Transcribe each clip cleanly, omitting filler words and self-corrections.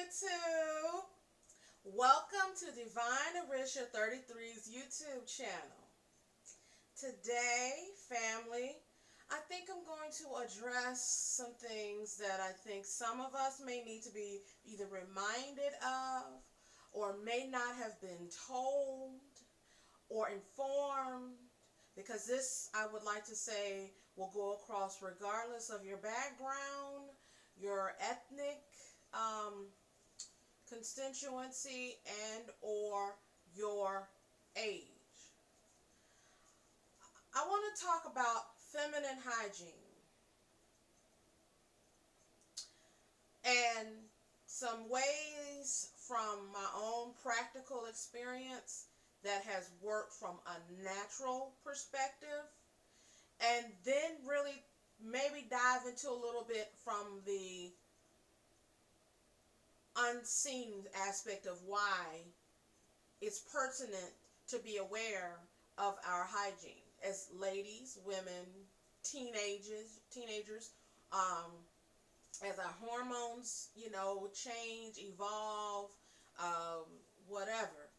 YouTube. Welcome to Divine Arisha 33's YouTube channel. Today, family, I think I'm going to address some things that I think some of us may need to be either reminded of or may not have been told or informed, because this, I would like to say, will go across regardless of your background, your ethnic constituency, and or your age. I want to talk about feminine hygiene and some ways from my own practical experience that has worked from a natural perspective, and then really maybe dive into a little bit from the unseen aspect of why it's pertinent to be aware of our hygiene as ladies, women, teenagers, as our hormones, change, evolve, whatever.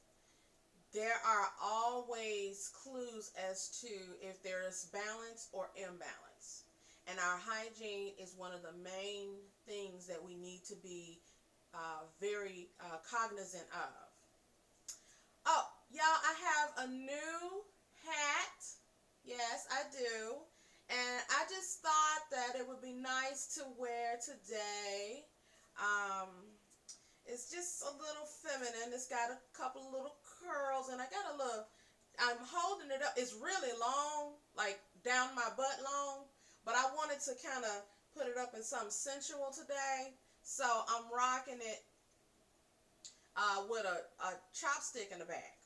There are always clues as to if there is balance or imbalance. And our hygiene is one of the main things that we need to be very cognizant of. Oh, y'all, I have a new hat. Yes, I do. And I just thought that it would be nice to wear today. It's just a little feminine. It's got a couple of little curls, and I'm holding it up. It's really long, like down my butt long, but I wanted to kind of put it up in something sensual today. So I'm rocking it with a chopstick in the back.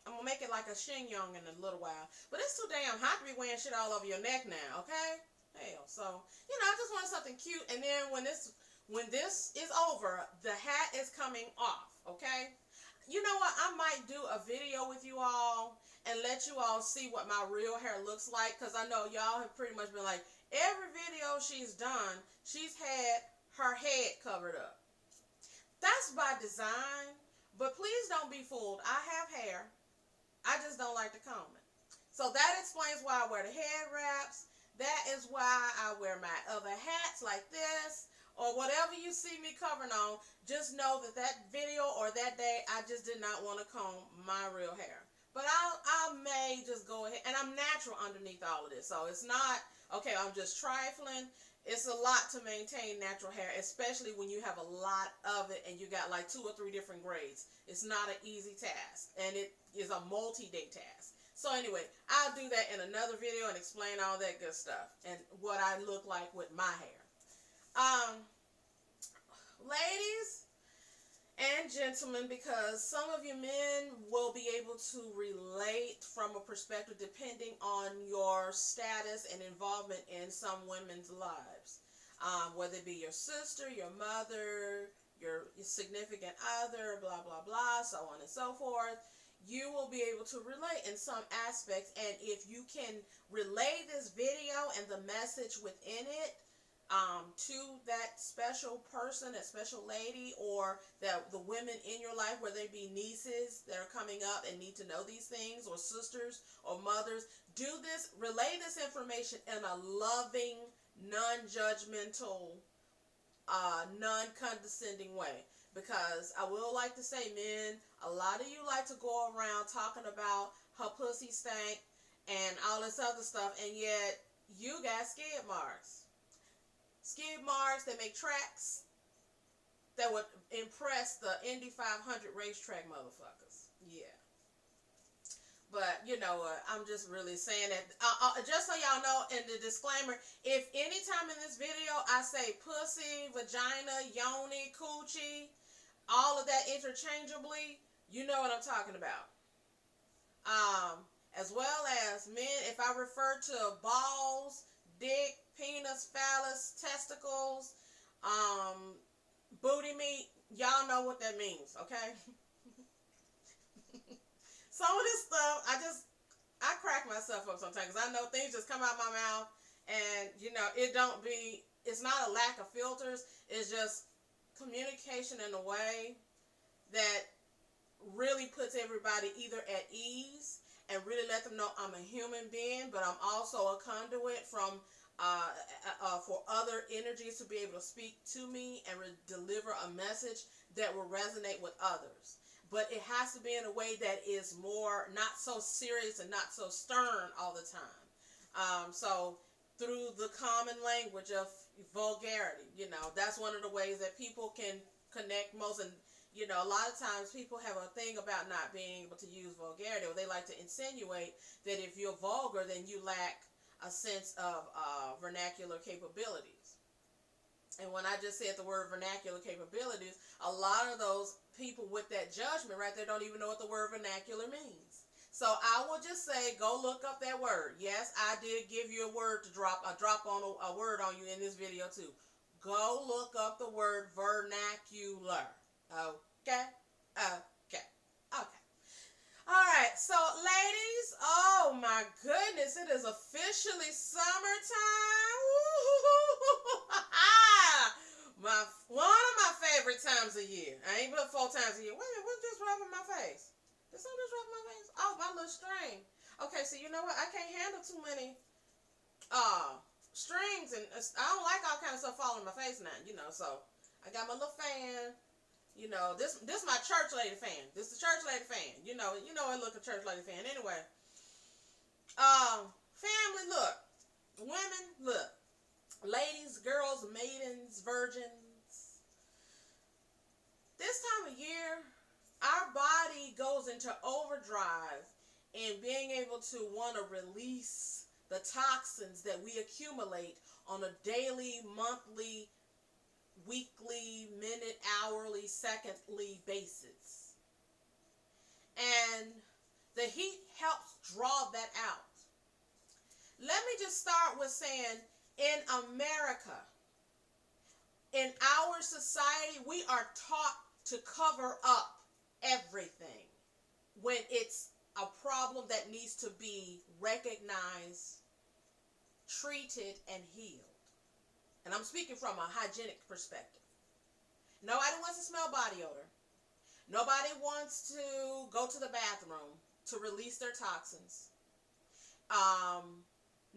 I'm going to make it like a chignon in a little while. But it's too damn hot to be wearing shit all over your neck now, okay? Hell, so, I just wanted something cute. And then when this is over, the hat is coming off, okay? You know what? I might do a video with you all and let you all see what my real hair looks like, because I know y'all have pretty much been like, every video she's done, she's had her head covered up. That's by design, but please don't be fooled. I have hair. I just don't like to comb it. So that explains why I wear the head wraps. That is why I wear my other hats like this, or whatever you see me covering on. Just know that video or that day, I just did not want to comb my real hair. But I may just go ahead, and I'm natural underneath all of this. So it's not, okay, I'm just trifling. It's a lot to maintain natural hair, especially when you have a lot of it and you got like 2 or 3 different grades. It's not an easy task, and it is a multi-day task. So anyway, I'll do that in another video and explain all that good stuff and what I look like with my hair. Ladies and gentlemen, because some of you men will be able to relate from a perspective depending on your status and involvement in some women's lives, whether it be your sister, your mother, your significant other, blah blah blah, so on and so forth. You will be able to relate in some aspects, and if you can relay this video and the message within it to that special person, that special lady, or the women in your life, whether they be nieces that are coming up and need to know these things, or sisters or mothers, relay this information in a loving, non-judgmental, non-condescending way. Because I will like to say, men, a lot of you like to go around talking about her pussy stank and all this other stuff, and yet you got skid marks. Skid marks that make tracks that would impress the Indy 500 racetrack motherfuckers. Yeah. But, you know what, I'm just really saying that, just so y'all know, in the disclaimer, if anytime in this video I say pussy, vagina, yoni, coochie, all of that interchangeably, you know what I'm talking about. As well as men, if I refer to balls, dick, penis, phallus, testicles, booty meat, y'all know what that means, okay? Some of this stuff, I crack myself up sometimes, because I know things just come out my mouth, and, it's not a lack of filters, it's just communication in a way that really puts everybody either at ease and really let them know I'm a human being, but I'm also a conduit from for other energies to be able to speak to me and deliver a message that will resonate with others. But it has to be in a way that is more not so serious and not so stern all the time. So through the common language of vulgarity, that's one of the ways that people can connect most. And a lot of times people have a thing about not being able to use vulgarity, or they like to insinuate that if you're vulgar, then you lack a sense of vernacular capabilities. And when I just said the word vernacular capabilities, a lot of those people with that judgment right there don't even know what the word vernacular means. So I will just say, go look up that word. Yes, I did give you a word to drop on a word on you in this video too. Go look up the word vernacular. Okay? Okay. Okay. All right. So, ladies, oh my goodness, it is officially summertime. One of my favorite times of year. I ain't but 4 times a year. Wait a minute, what's just rubbing my face? Did something just rub my face? Oh, my little string. Okay, so you know what? I can't handle too many strings, and I don't like all kind of stuff falling in my face now, so I got my little fan. This my church lady fan. This is the church lady fan. I look a church lady fan. Anyway, family, look. Women, look. Ladies, girls, maidens, virgins. This time of year, our body goes into overdrive in being able to want to release the toxins that we accumulate on a daily, monthly, weekly, minute, hourly, secondly basis. And the heat helps draw that out. Let me just start with saying, in America, in our society, we are taught to cover up everything when it's a problem that needs to be recognized, treated, and healed. And I'm speaking from a hygienic perspective. Nobody wants to smell body odor. Nobody wants to go to the bathroom to release their toxins.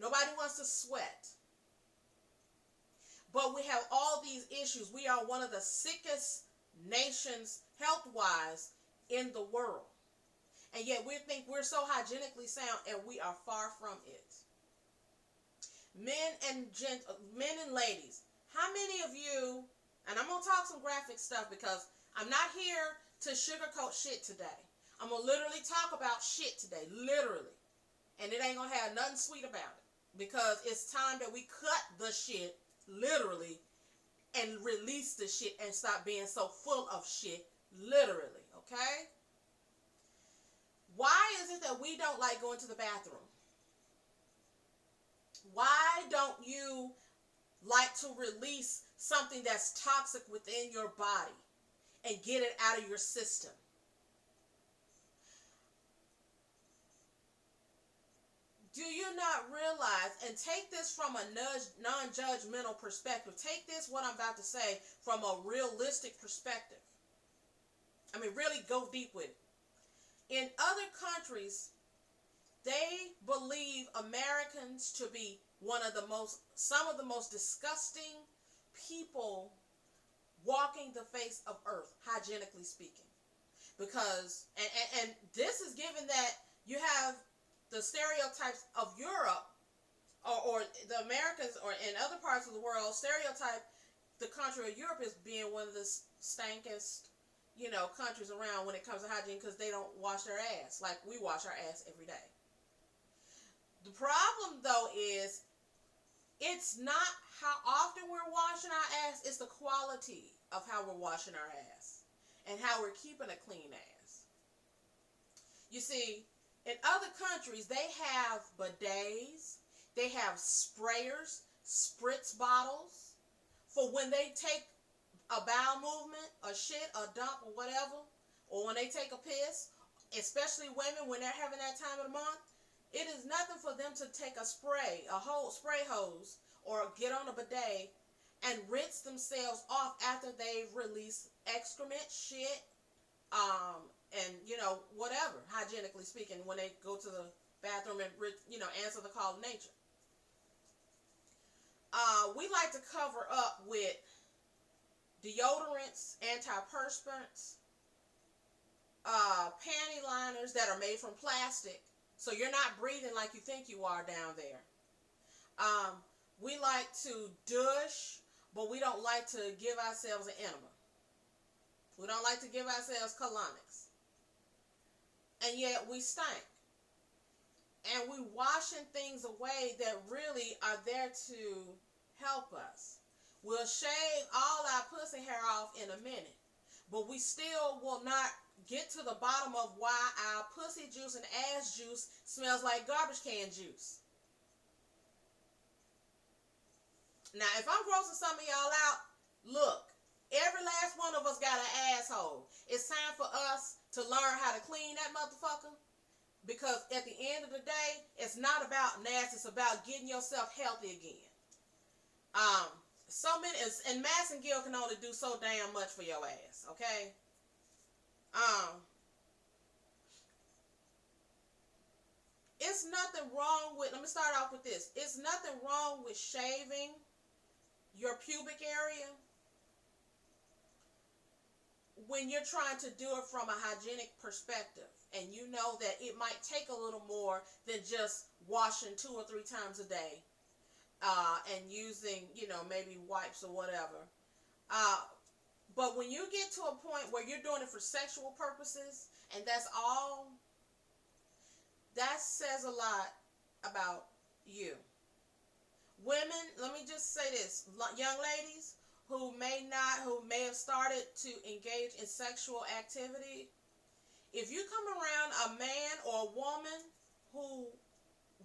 Nobody wants to sweat. But we have all these issues. We are one of the sickest nations health-wise in the world. And yet we think we're so hygienically sound, and we are far from it. Men and ladies, how many of you, and I'm going to talk some graphic stuff because I'm not here to sugarcoat shit today. I'm going to literally talk about shit today, literally. And it ain't going to have nothing sweet about it because it's time that we cut the shit, literally, and release the shit and stop being so full of shit, literally, okay? Why is it that we don't like going to the bathroom? Why don't you like to release something that's toxic within your body and get it out of your system? Do you not realize, and take this from a non-judgmental perspective, take this, what I'm about to say, from a realistic perspective. I mean, really go deep with it. In other countries, they believe Americans to be some of the most disgusting people walking the face of earth, hygienically speaking. Because, and this is given that you have the stereotypes of Europe or the Americans or in other parts of the world stereotype the country of Europe as being one of the stankest, countries around when it comes to hygiene because they don't wash their ass like we wash our ass every day. The problem, though, is it's not how often we're washing our ass, it's the quality of how we're washing our ass and how we're keeping a clean ass. You see, in other countries, they have bidets, they have sprayers, spritz bottles for when they take a bowel movement, a shit, a dump, or whatever, or when they take a piss, especially women when they're having that time of the month. It is nothing for them to take a spray hose, or get on a bidet and rinse themselves off after they've released excrement, shit, and whatever, hygienically speaking, when they go to the bathroom and answer the call of nature. We like to cover up with deodorants, antiperspirants, panty liners that are made from plastic, so you're not breathing like you think you are down there. We like to douche, but we don't like to give ourselves an enema. We don't like to give ourselves colonics. And yet we stink. And we washing things away that really are there to help us. We'll shave all our pussy hair off in a minute, but we still will not get to the bottom of why our pussy juice and ass juice smells like garbage can juice. Now, if I'm grossing some of y'all out, look, every last one of us got an asshole. It's time for us to learn how to clean that motherfucker, because at the end of the day, it's not about nasty, it's about getting yourself healthy again. So many, and Mass and Gill can only do so damn much for your ass, okay? It's nothing wrong with, let me start off with this. It's nothing wrong with shaving your pubic area when you're trying to do it from a hygienic perspective, and you know that it might take a little more than just washing 2 or 3 times a day, and using, maybe wipes or whatever. But when you get to a point where you're doing it for sexual purposes, and that's all, that says a lot about you. Women, let me just say this, young ladies who may have started to engage in sexual activity, if you come around a man or a woman who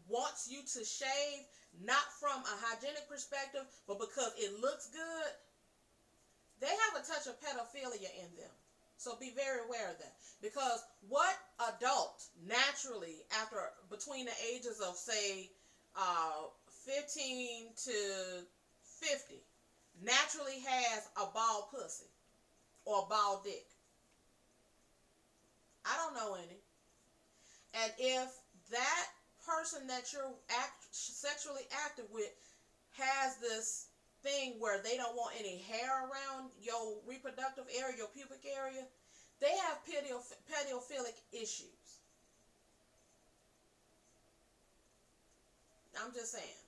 wants you to shave, not from a hygienic perspective, but because it looks good, they have a touch of pedophilia in them. So be very aware of that. Because what adult naturally, between the ages of, say, 15 to 50, naturally has a bald pussy or a bald dick? I don't know any. And if that person that you're sexually active with has this thing where they don't want any hair around your reproductive area, your pubic area, they have pedophilic issues. I'm just saying.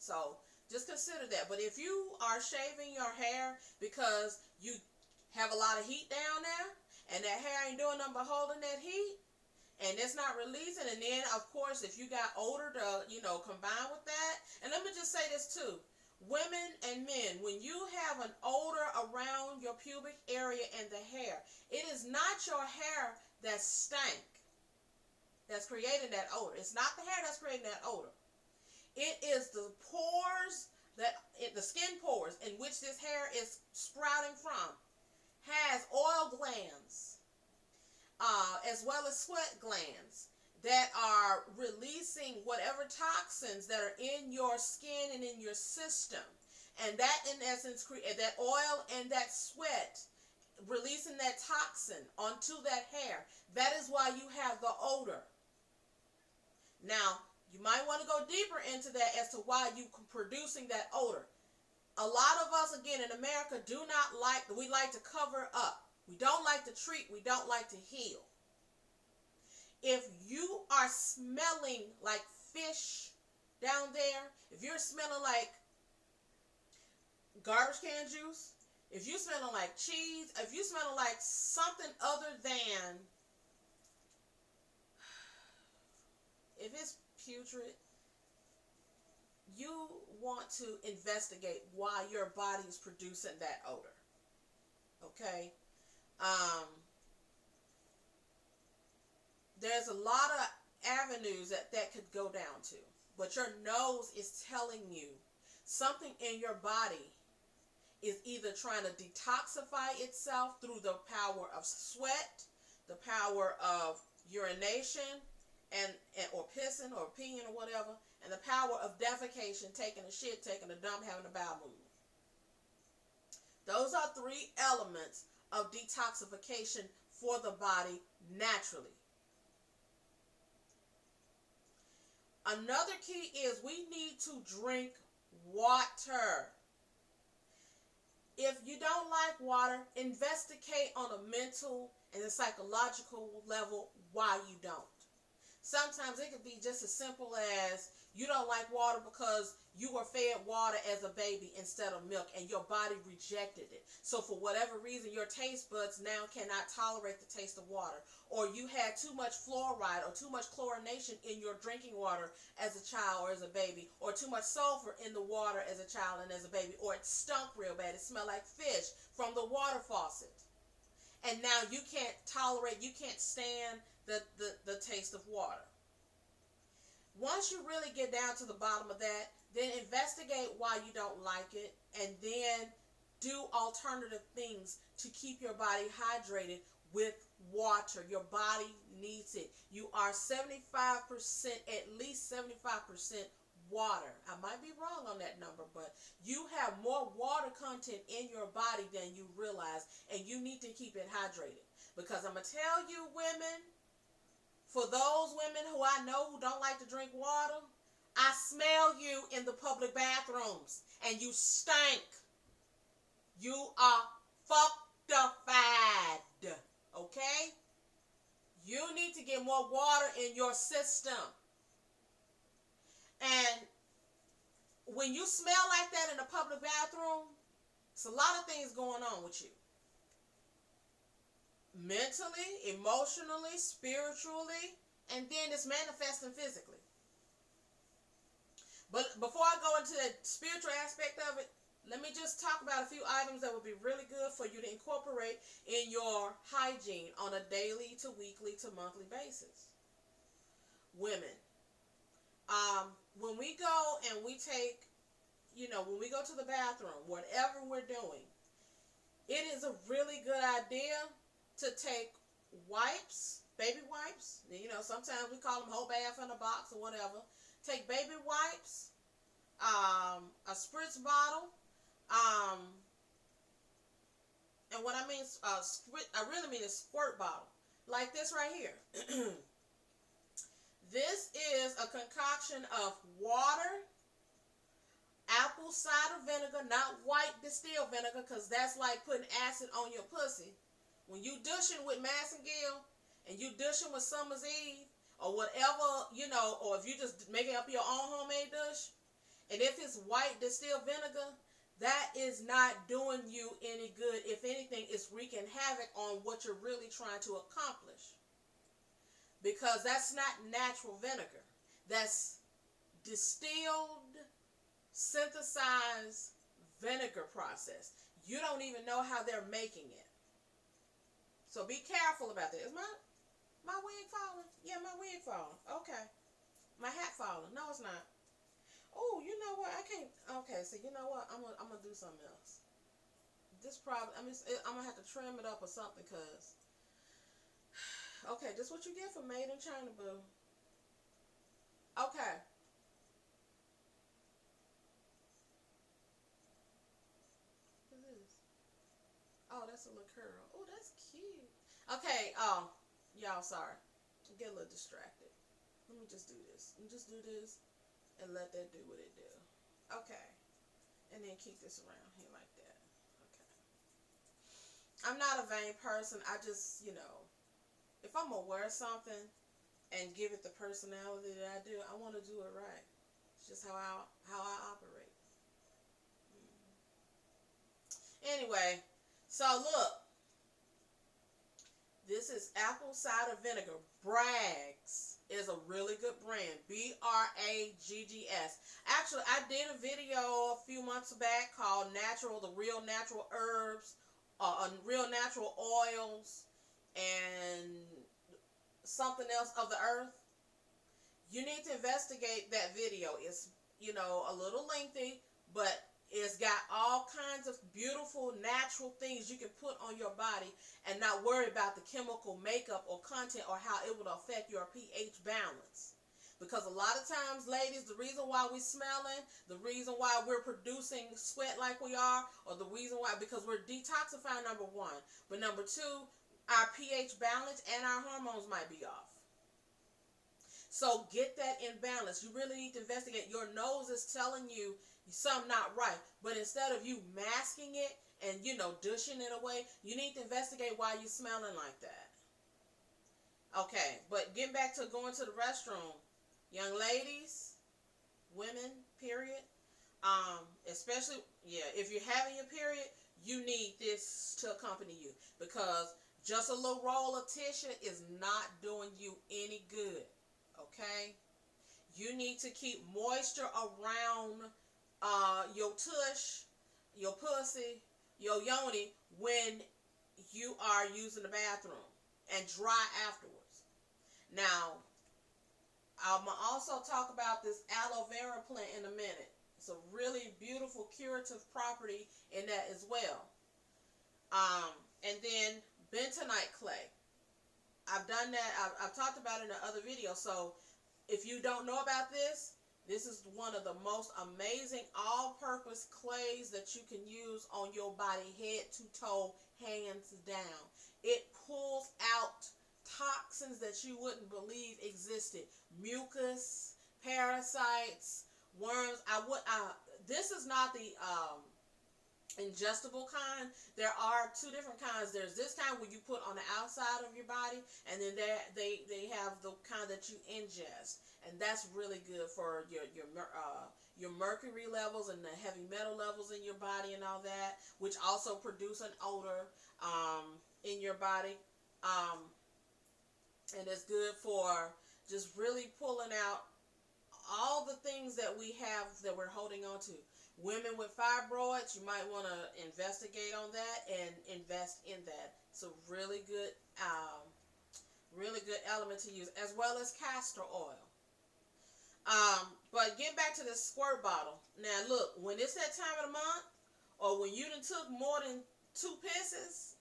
So just consider that. But if you are shaving your hair because you have a lot of heat down there, and that hair ain't doing nothing but holding that heat, and it's not releasing, and then, of course, if you got odor to, combine with that, and let me just say this too, women and men, when you have an odor around your pubic area and the hair, it is not your hair that stank that's creating that odor. It's not the hair that's creating that odor. It is the pores, the skin pores in which this hair is sprouting from, has oil glands, as well as sweat glands that are releasing whatever toxins that are in your skin and in your system. And that, in essence, that oil and that sweat, releasing that toxin onto that hair. That is why you have the odor. Now, you might want to go deeper into that as to why you producing that odor. A lot of us, again, in America, we like to cover up. We don't like to treat. We don't like to heal. If you are smelling like fish down there, if you're smelling like garbage can juice, if you're smelling like cheese, if you're smelling like something other than, if it's putrid, you want to investigate why your body is producing that odor. Okay? There's a lot of avenues that could go down to. But your nose is telling you something in your body is either trying to detoxify itself through the power of sweat, the power of urination, or pissing or peeing or whatever, and the power of defecation, taking a shit, taking a dump, having a bowel movement. Those are 3 elements of detoxification for the body naturally. Another key is we need to drink water. If you don't like water, investigate on a mental and a psychological level why you don't. Sometimes it could be just as simple as you don't like water because you were fed water as a baby instead of milk and your body rejected it. So for whatever reason, your taste buds now cannot tolerate the taste of water. Or you had too much fluoride or too much chlorination in your drinking water as a child or as a baby. Or too much sulfur in the water as a child and as a baby. Or it stunk real bad. It smelled like fish from the water faucet. And now you can't tolerate, you can't stand the taste of water. Once you really get down to the bottom of that, then investigate why you don't like it, and then do alternative things to keep your body hydrated with water. Your body needs it. You are 75%, at least 75% water. I might be wrong on that number, but you have more water content in your body than you realize, and you need to keep it hydrated. Because I'm going to tell you, women, for those women who I know who don't like to drink water, I smell you in the public bathrooms and you stink. You are fucked-ified, okay? You need to get more water in your system. And when you smell like that in a public bathroom, it's a lot of things going on with you. Mentally, emotionally, spiritually, and then it's manifesting physically. But before I go into the spiritual aspect of it, let me just talk about a few items that would be really good for you to incorporate in your hygiene on a daily to weekly to monthly basis. Women, when we go and we take, when we go to the bathroom, whatever we're doing, it is a really good idea to take wipes, baby wipes. Sometimes we call them whole bath in a box or whatever. Take baby wipes, a spritz bottle, and what I mean, I really mean a squirt bottle, like this right here. This is a concoction of water, apple cider vinegar, not white distilled vinegar, because that's like putting acid on your pussy. When you douching with Massengill and you douching with Summer's Eve or whatever, or if you just making up your own homemade douche, and if it's white distilled vinegar, that is not doing you any good. If anything, it's wreaking havoc on what you're really trying to accomplish. Because that's not natural vinegar. That's distilled, synthesized vinegar process. You don't even know how they're making it. So be careful about that. Is my wig falling? Yeah, my wig falling. Okay. My hat falling. No, it's not. Oh, you know what? I can't. Okay, so you know what? I'm gonna do something else. This problem. I'm gonna have to trim it up or something, cause. Okay, this is what you get for Made in China, boo. Okay. What is this? Oh, that's a little curl. Oh, that's cute. Okay, y'all, sorry. I get a little distracted. Let me just do this. Let me just do this and let that do what it do. Okay. And then keep this around here like that. Okay. I'm not a vain person. I just, if I'm going to wear something and give it the personality that I do, I want to do it right. It's just how I operate. Anyway, so look. This is apple cider vinegar. Bragg's is a really good brand. Braggs. Actually, I did a video a few months back called The Real Natural Herbs, Real Natural Oils, and something else of the earth. You need to investigate that video. It's, a little lengthy, but it's got all kinds of beautiful natural things you can put on your body and not worry about the chemical makeup or content or how it will affect your pH balance. Because a lot of times, ladies, the reason why we smelling, the reason why we're producing sweat like we are, or the reason why, because we're detoxifying, number one. But number two, our pH balance and our hormones might be off. So get that in balance. You really need to investigate. Your nose is telling you something not right. But instead of you masking it and, dushing it away, you need to investigate why you're smelling like that. Okay, but getting back to going to the restroom. Young ladies, women, period. Especially, if you're having your period, you need this to accompany you. Because just a little roll of tissue is not doing you any good. Okay, you need to keep moisture around your tush, your pussy, your yoni when you are using the bathroom, and dry afterwards. Now, I'm going to also talk about this aloe vera plant in a minute. It's a really beautiful curative property in that as well. And then bentonite clay. I've done that. I've talked about it in other videos. So if you don't know about this, this is one of the most amazing all-purpose clays that you can use on your body, head to toe, hands down. It pulls out toxins that you wouldn't believe existed. Mucus, parasites, worms. This is not the ingestible kind. There are two different kinds. There's this kind where you put on the outside of your body, and then they have the kind that you ingest, and that's really good for your mercury levels and the heavy metal levels in your body and all that, which also produce an odor in your body, and it's good for just really pulling out all the things that we have that we're holding on to. Women with fibroids, you might want to investigate on that and invest in that. It's a really good element to use, as well as castor oil. But getting back to this squirt bottle. Now look, when it's that time of the month, or when you done took more than 2 pisses,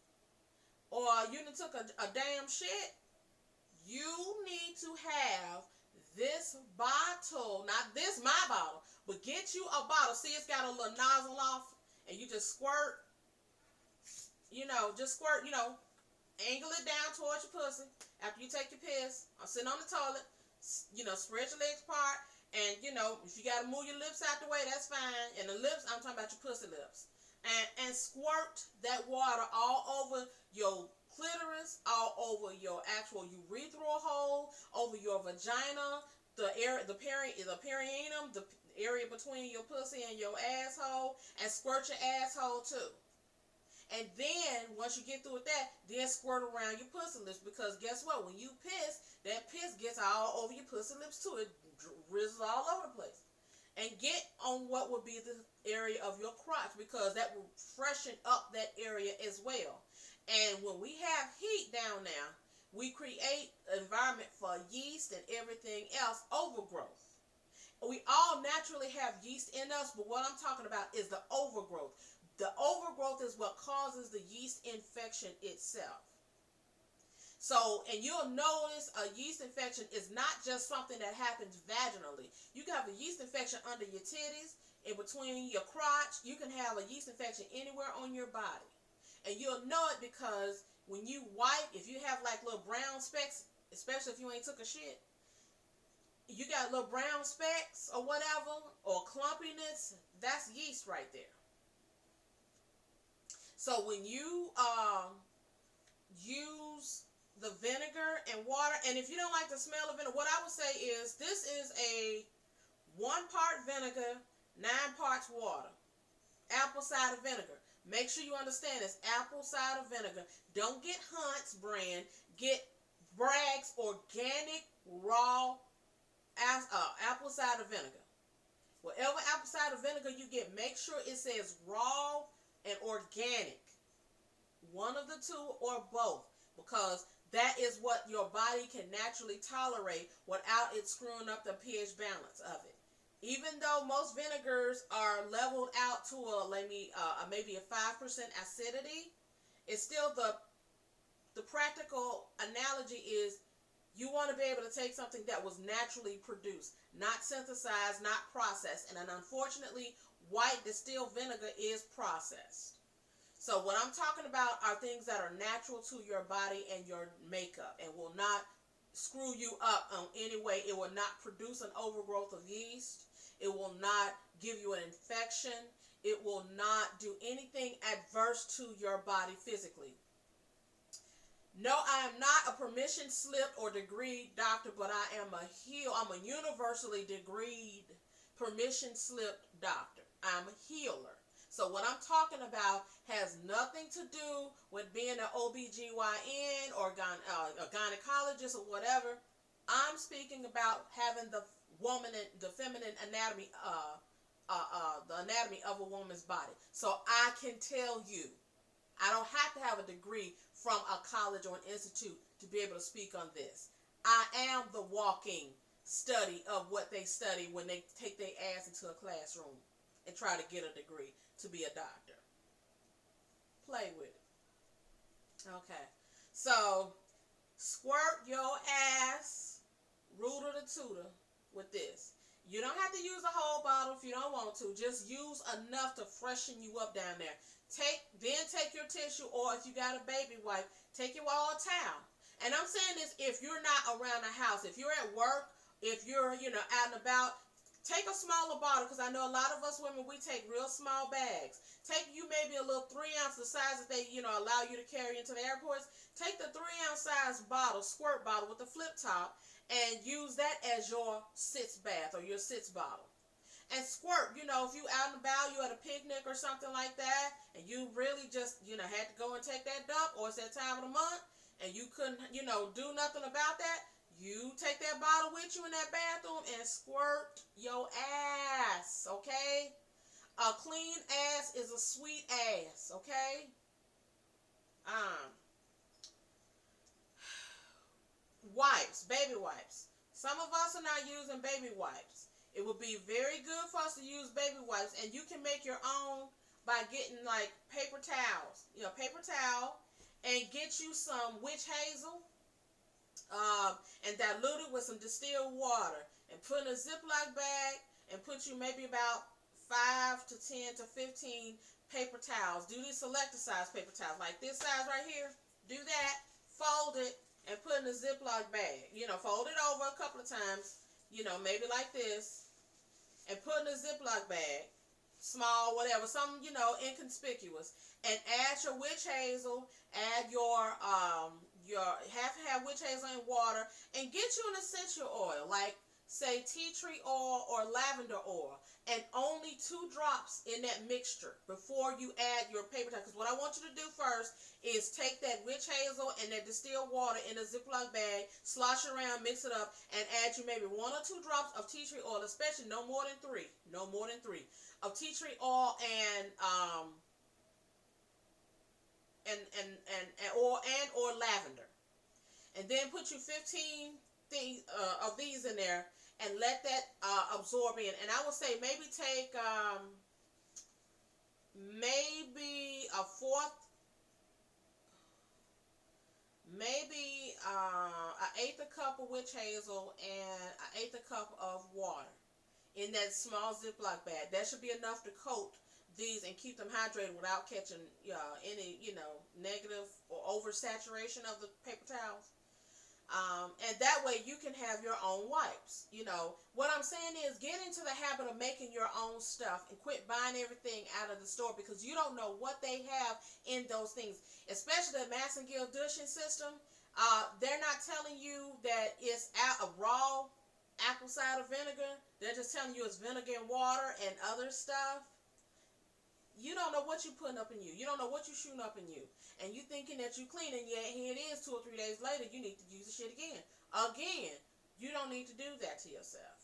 or you done took a damn shit, you need to have this bottle, not this my bottle, but get you a bottle. See, it's got a little nozzle off, and you just squirt, just squirt, angle it down towards your pussy after you take your piss, or sitting on the toilet, spread your legs apart, and, if you got to move your lips out the way, that's fine. And the lips, I'm talking about your pussy lips. And squirt that water all over your clitoris, all over your actual urethral hole, over your vagina, the perineum, the area between your pussy and your asshole, and squirt your asshole too. And then once you get through with that, then squirt around your pussy lips, because guess what? When you piss, that piss gets all over your pussy lips too. It drizzles all over the place. And get on what would be the area of your crotch, because that will freshen up that area as well. And when we have heat down there, we create an environment for yeast and everything else, overgrowth. We all naturally have yeast in us, but what I'm talking about is the overgrowth. The overgrowth is what causes the yeast infection itself. So, and you'll notice a yeast infection is not just something that happens vaginally. You can have a yeast infection under your titties, in between your crotch. You can have a yeast infection anywhere on your body. And you'll know it because when you wipe, if you have like little brown specks, especially if you ain't took a shit, you got little brown specks or whatever, or clumpiness, that's yeast right there. So when you use the vinegar and water, and if you don't like the smell of vinegar, what I would say is this is a 1 part vinegar, 9 parts water. Apple cider vinegar. Make sure you understand it's apple cider vinegar. Don't get Hunt's brand. Get Bragg's organic raw apple cider vinegar. Whatever apple cider vinegar you get, make sure it says raw and organic. One of the two or both, because that is what your body can naturally tolerate without it screwing up the pH balance of it. Even though most vinegars are leveled out to maybe a 5% acidity, it's still the practical analogy is You want to be able to take something that was naturally produced, not synthesized, not processed. And unfortunately, white distilled vinegar is processed. So what I'm talking about are things that are natural to your body and your makeup and will not screw you up in any way. It will not produce an overgrowth of yeast. It will not give you an infection. It will not do anything adverse to your body physically. No, I am not a permission slipped or degreed doctor, but I am I'm a universally degreed permission slipped doctor. I'm a healer. So what I'm talking about has nothing to do with being an OBGYN or a gynecologist or whatever. I'm speaking about having the the feminine anatomy, the anatomy of a woman's body. So I can tell you, I don't have to have a degree from a college or an institute to be able to speak on this. I am the walking study of what they study when they take their ass into a classroom and try to get a degree to be a doctor. Play with it. Okay. So, squirt your ass, rooter to tutor, with this. You don't have to use a whole bottle if you don't want to. Just use enough to freshen you up down there. Take your tissue, or if you got a baby wipe, take your wall towel. And I'm saying this if you're not around the house, if you're at work, if you're, out and about, take a smaller bottle, because I know a lot of us women, we take real small bags. Take you maybe a little 3-ounce, the size that they, allow you to carry into the airports. Take the 3-ounce size bottle, squirt bottle with the flip top, and use that as your sitz bath or your sitz bottle. And squirt, if you out and about, you at a picnic or something like that, and you really just, had to go and take that dump, or it's that time of the month, and you couldn't, do nothing about that, you take that bottle with you in that bathroom and squirt your ass, okay? A clean ass is a sweet ass, okay? Wipes, baby wipes. Some of us are not using baby wipes. It would be very good for us to use baby wipes, and you can make your own by getting like paper towels, paper towel, and get you some witch hazel, and dilute it with some distilled water, and put in a Ziploc bag, and put you maybe about 5 to 10 to 15 paper towels. Do these selector size paper towels, like this size right here. Do that, fold it, and put in a Ziploc bag. Fold it over a couple of times, maybe like this, and put in a Ziploc bag, small, whatever, something, inconspicuous, and add your witch hazel, add your half witch hazel in water, and get you an essential oil, like, say, tea tree oil or lavender oil, and only 2 drops in that mixture before you add your paper towel. Because what I want you to do first is take that witch hazel and that distilled water in a Ziploc bag, slosh it around, mix it up, and add you maybe 1 or 2 drops of tea tree oil, especially no more than 3, of tea tree oil and or lavender, and then put you 15 things of these in there, and let that absorb in. And I would say maybe take maybe a fourth, maybe an eighth a cup of witch hazel and an eighth a cup of water in that small Ziploc bag. That should be enough to coat these and keep them hydrated without catching any negative or oversaturation of the paper towels. And that way you can have your own wipes. What I'm saying is, get into the habit of making your own stuff and quit buying everything out of the store, because you don't know what they have in those things, especially the Massengill Dushin system. They're not telling you that it's a raw apple cider vinegar. They're just telling you it's vinegar and water and other stuff. You don't know what you're putting up in you. You don't know what you're shooting up in you. And you thinking that you're clean, and yet here it is 2 or 3 days later, you need to use the shit again. You don't need to do that to yourself.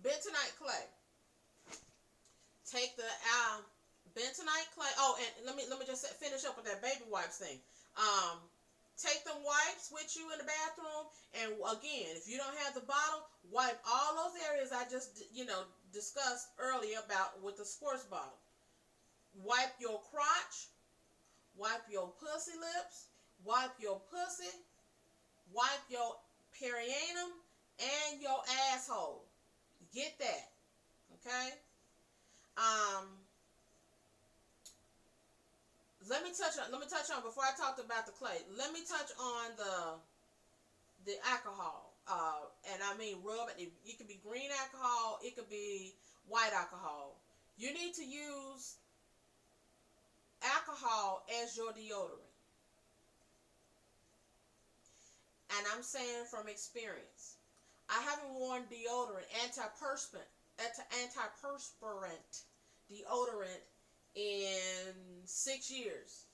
Bentonite clay. Take the bentonite clay. Oh, and let me just finish up with that baby wipes thing. Take them wipes with you in the bathroom, and again, if you don't have the bottle, wipe all those areas I just discussed earlier about with the squirts bottle. Wipe your crotch, wipe your pussy lips, wipe your pussy, wipe your perianum, and your asshole. Get that, okay? Let me touch on before I talked about the clay. Let me touch on the alcohol. And I mean rub it. It could be green alcohol. It could be white alcohol. You need to use alcohol as your deodorant. And I'm saying from experience. I haven't worn deodorant, antiperspirant deodorant in 6 years.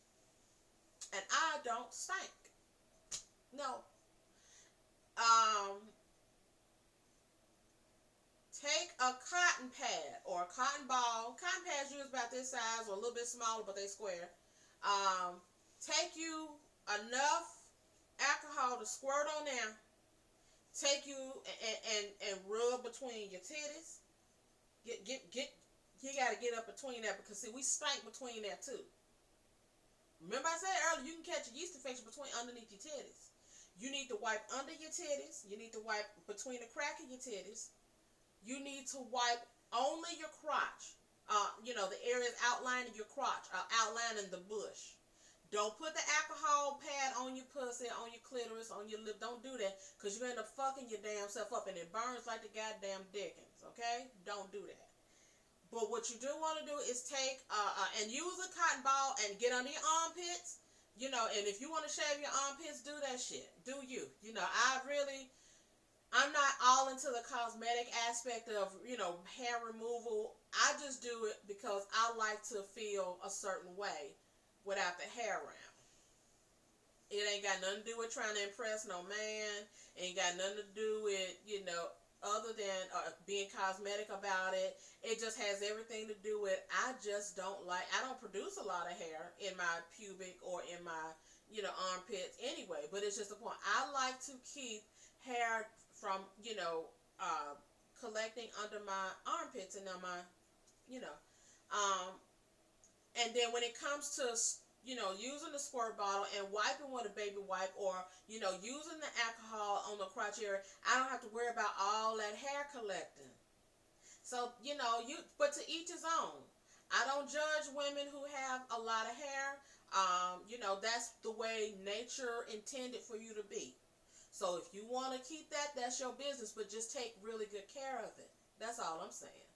And I don't stink. No. Take a cotton pad or a cotton ball. Cotton pads usually about this size or a little bit smaller, but they square. Take you enough alcohol to squirt on there. Take you and rub between your titties. You gotta get up between that because see we stink between that too. Remember I said earlier you can catch a yeast infection underneath your titties. You need to wipe under your titties. You need to wipe between the crack of your titties. You need to wipe only your crotch. The areas outlining your crotch, outlining the bush. Don't put the alcohol pad on your pussy, on your clitoris, on your lip. Don't do that because you're going to end up fucking your damn self up and it burns like the goddamn dickens, okay? Don't do that. But what you do want to do is take and use a cotton ball and get under your armpits, and if you want to shave your armpits, do that shit. Do you. I'm not all into the cosmetic aspect of, hair removal. I just do it because I like to feel a certain way without the hair around. It ain't got nothing to do with trying to impress no man. It ain't got nothing to do with, other than being cosmetic about it. It just has everything to do with, I don't produce a lot of hair in my pubic or in my, armpits anyway. But it's just the point. I like to keep hair from, collecting under my armpits and on my, and then when it comes to, using the squirt bottle and wiping with a baby wipe or, using the alcohol on the crotch area, I don't have to worry about all that hair collecting. So, but to each his own. I don't judge women who have a lot of hair. That's the way nature intended for you to be. So if you want to keep that, that's your business, but just take really good care of it. That's all I'm saying.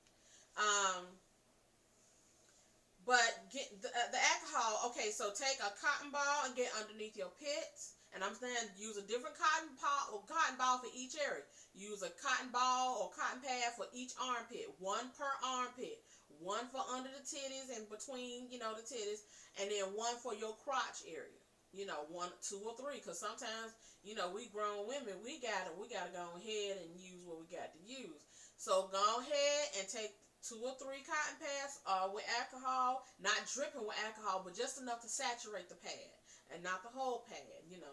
But get the alcohol, okay, so take a cotton ball and get underneath your pits. And I'm saying use a different cotton ball for each area. Use a cotton ball or cotton pad for each armpit. One per armpit. One for under the titties and between, the titties. And then one for your crotch area. 1, 2, or 3. Because sometimes, we grown women, we gotta go ahead and use what we got to use. So go ahead and take 2 or 3 cotton pads with alcohol, not dripping with alcohol, but just enough to saturate the pad. And not the whole pad,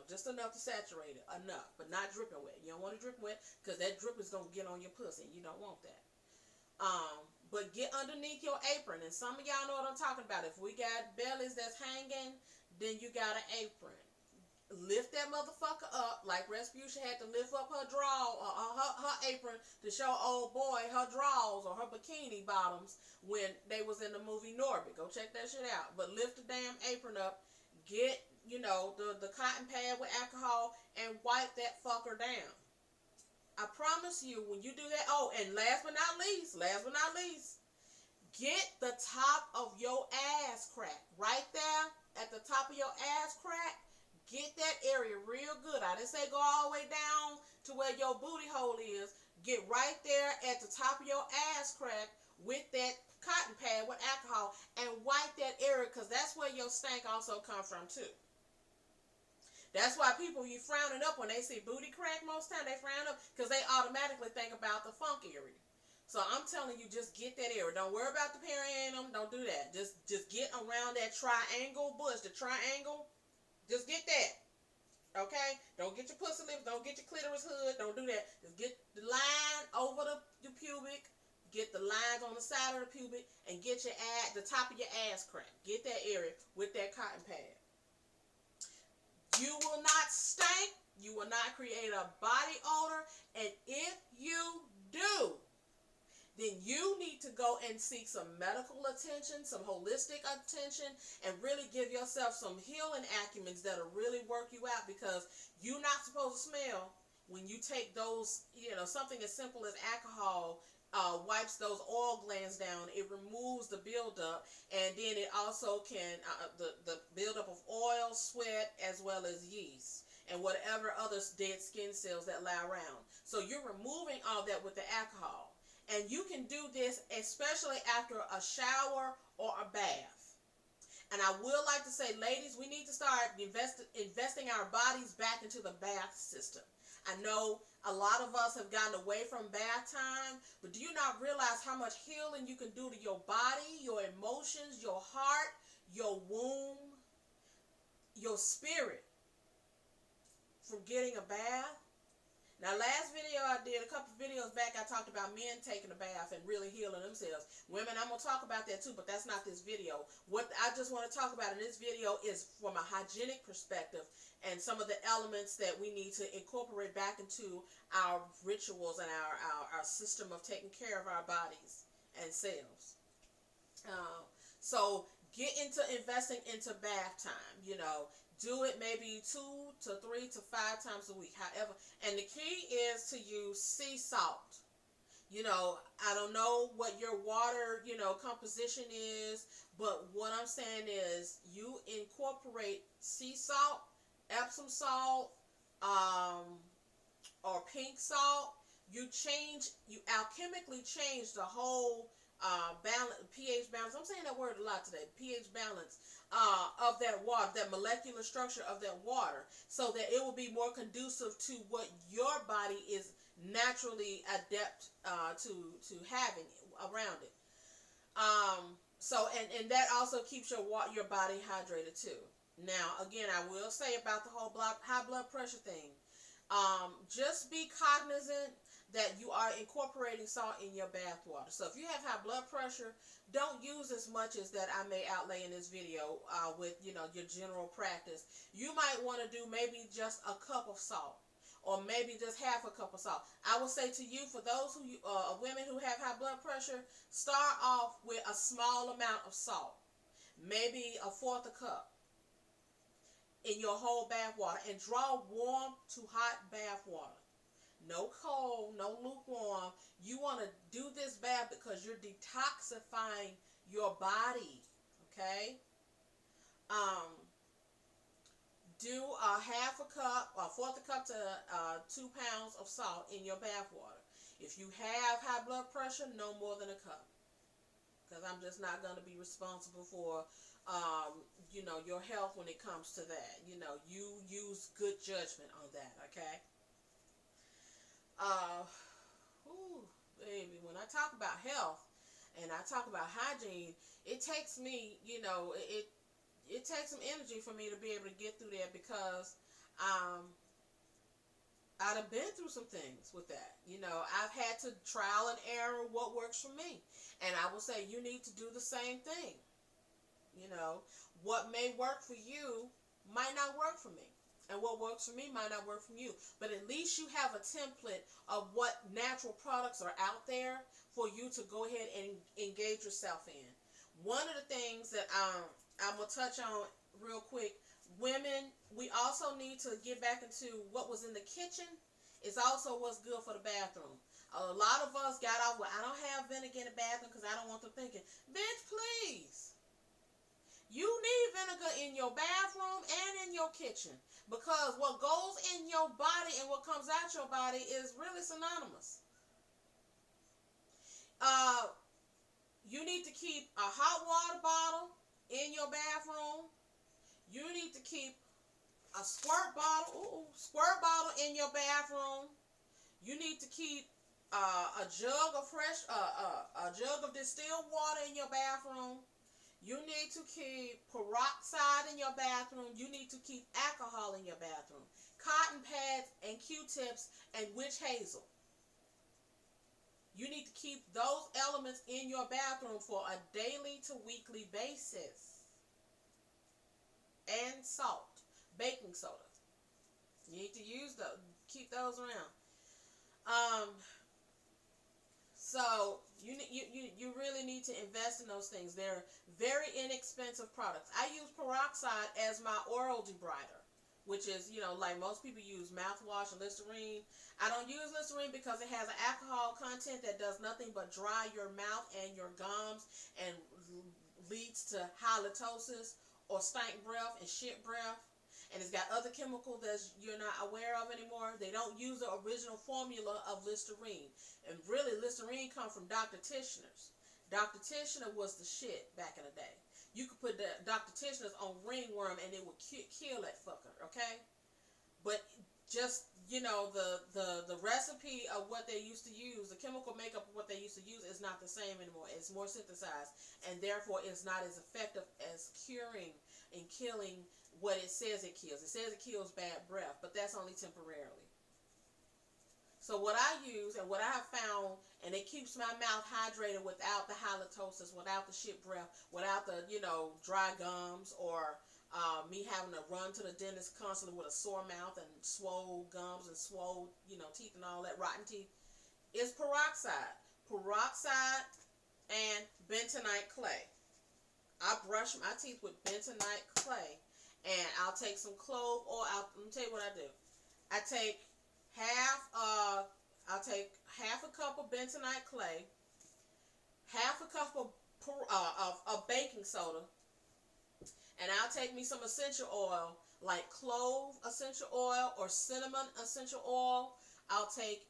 just enough to saturate it, enough, but not dripping wet. You don't want to drip wet because that drip is going to get on your pussy. You don't want that. But get underneath your apron. And some of y'all know what I'm talking about. If we got bellies that's hanging, then you got an apron. Lift that motherfucker up like Rasputia had to lift up her her apron to show old boy her drawers or her bikini bottoms when they was in the movie Norbit. Go check that shit out. But lift the damn apron up. Get, the cotton pad with alcohol and wipe that fucker down. I promise you when you do that. Oh, and last but not least, get the top of your ass crack. Right there at the top of your ass crack. Get that area real good. I didn't say go all the way down to where your booty hole is. Get right there at the top of your ass crack with that cotton pad with alcohol and wipe that area because that's where your stank also comes from too. That's why people, you frowning up when they see booty crack most time. They frown up because they automatically think about the funk area. So I'm telling you, just get that area. Don't worry about the perianum. Don't do that. Just get around that triangle bush. The triangle, just get that. Okay? Don't get your pussy lips. Don't get your clitoris hood. Don't do that. Just get the line over the pubic. Get the lines on the side of the pubic. And get the top of your ass crack. Get that area with that cotton pad. You will not stink. You will not create a body odor. And if you do, then you need to go and seek some medical attention, some holistic attention, and really give yourself some healing acumens that'll really work you out, because you're not supposed to smell when you take those, something as simple as alcohol wipes those oil glands down. It removes the buildup, and then it also can, the buildup of oil, sweat, as well as yeast, and whatever other dead skin cells that lie around. So you're removing all that with the alcohol. And you can do this especially after a shower or a bath. And I would like to say, ladies, we need to start investing our bodies back into the bath system. I know a lot of us have gotten away from bath time, but do you not realize how much healing you can do to your body, your emotions, your heart, your womb, your spirit from getting a bath? Now, last video I did, a couple of videos back, I talked about men taking a bath and really healing themselves. Women, I'm going to talk about that too, but that's not this video. What I just want to talk about in this video is from a hygienic perspective and some of the elements that we need to incorporate back into our rituals and our system of taking care of our bodies and selves. So get into investing into bath time, Do it maybe 2 to 3 to 5 times a week, however. And the key is to use sea salt. I don't know what your water, composition is, but what I'm saying is you incorporate sea salt, Epsom salt, or pink salt. You alchemically change the whole pH balance. I'm saying that word a lot today. pH balance of that water, that molecular structure of that water, so that it will be more conducive to what your body is naturally adept to having around it. And that also keeps your body hydrated too. Now, again, I will say about the whole high blood pressure thing. Just be cognizant that you are incorporating salt in your bath water. So if you have high blood pressure, don't use as much as that I may outlay in this video with your general practice. You might want to do maybe just a cup of salt, or maybe just half a cup of salt. I will say to you, for those women who have high blood pressure, start off with a small amount of salt, maybe a fourth a cup in your whole bath water, and draw warm to hot bath water. No cold, no lukewarm. You want to do this bath because you're detoxifying your body, okay? Do a half a cup, or a fourth a cup to 2 pounds of salt in your bath water. If you have high blood pressure, no more than a cup, because I'm just not going to be responsible for your health when it comes to that. You use good judgment on that, okay? Baby, when I talk about health and I talk about hygiene, it takes me, it takes some energy for me to be able to get through that, because I've been through some things with that. I've had to trial and error what works for me, and I will say you need to do the same thing. What may work for you might not work for me. And what works for me might not work for you. But at least you have a template of what natural products are out there for you to go ahead and engage yourself in. One of the things that I'm going to touch on real quick, women, we also need to get back into what was in the kitchen is also what's good for the bathroom. A lot of us got off with, I don't have vinegar in the bathroom because I don't want them thinking. Bitch, please. You need vinegar in your bathroom and in your kitchen, because what goes in your body and what comes out your body is really synonymous. You need to keep a hot water bottle in your bathroom. You need to keep a squirt bottle in your bathroom. You need to keep a jug of distilled water in your bathroom. You need to keep peroxide in your bathroom. You need to keep alcohol in your bathroom. Cotton pads and Q-tips and witch hazel. You need to keep those elements in your bathroom for a daily to weekly basis. And salt, baking soda. You need to use those, keep those around. Um, so you really need to invest in those things. They're very inexpensive products. I use peroxide as my oral debrider, which is, like most people use mouthwash and Listerine. I don't use Listerine because it has an alcohol content that does nothing but dry your mouth and your gums and leads to halitosis or stank breath and shit breath. And it's got other chemicals that you're not aware of anymore. They don't use the original formula of Listerine. And really, Listerine comes from Dr. Tishner's. Dr. Tishner was the shit back in the day. You could put Dr. Tishner's on ringworm and it would kill that fucker, okay? But just, the recipe of what they used to use, the chemical makeup of what they used to use is not the same anymore. It's more synthesized. And therefore, it's not as effective as curing and killing what it says it kills. It says it kills bad breath, but that's only temporarily. So what I use and what I have found, and it keeps my mouth hydrated without the halitosis, without the shit breath, without the, dry gums, or me having to run to the dentist constantly with a sore mouth and swole gums and swole, teeth and all that, rotten teeth, is peroxide. Peroxide and bentonite clay. I brush my teeth with bentonite clay. And I'll take some clove oil. Let me tell you what I do. I take I'll take half a cup of bentonite clay, half a cup of baking soda, and I'll take me some essential oil, like clove essential oil or cinnamon essential oil. I'll take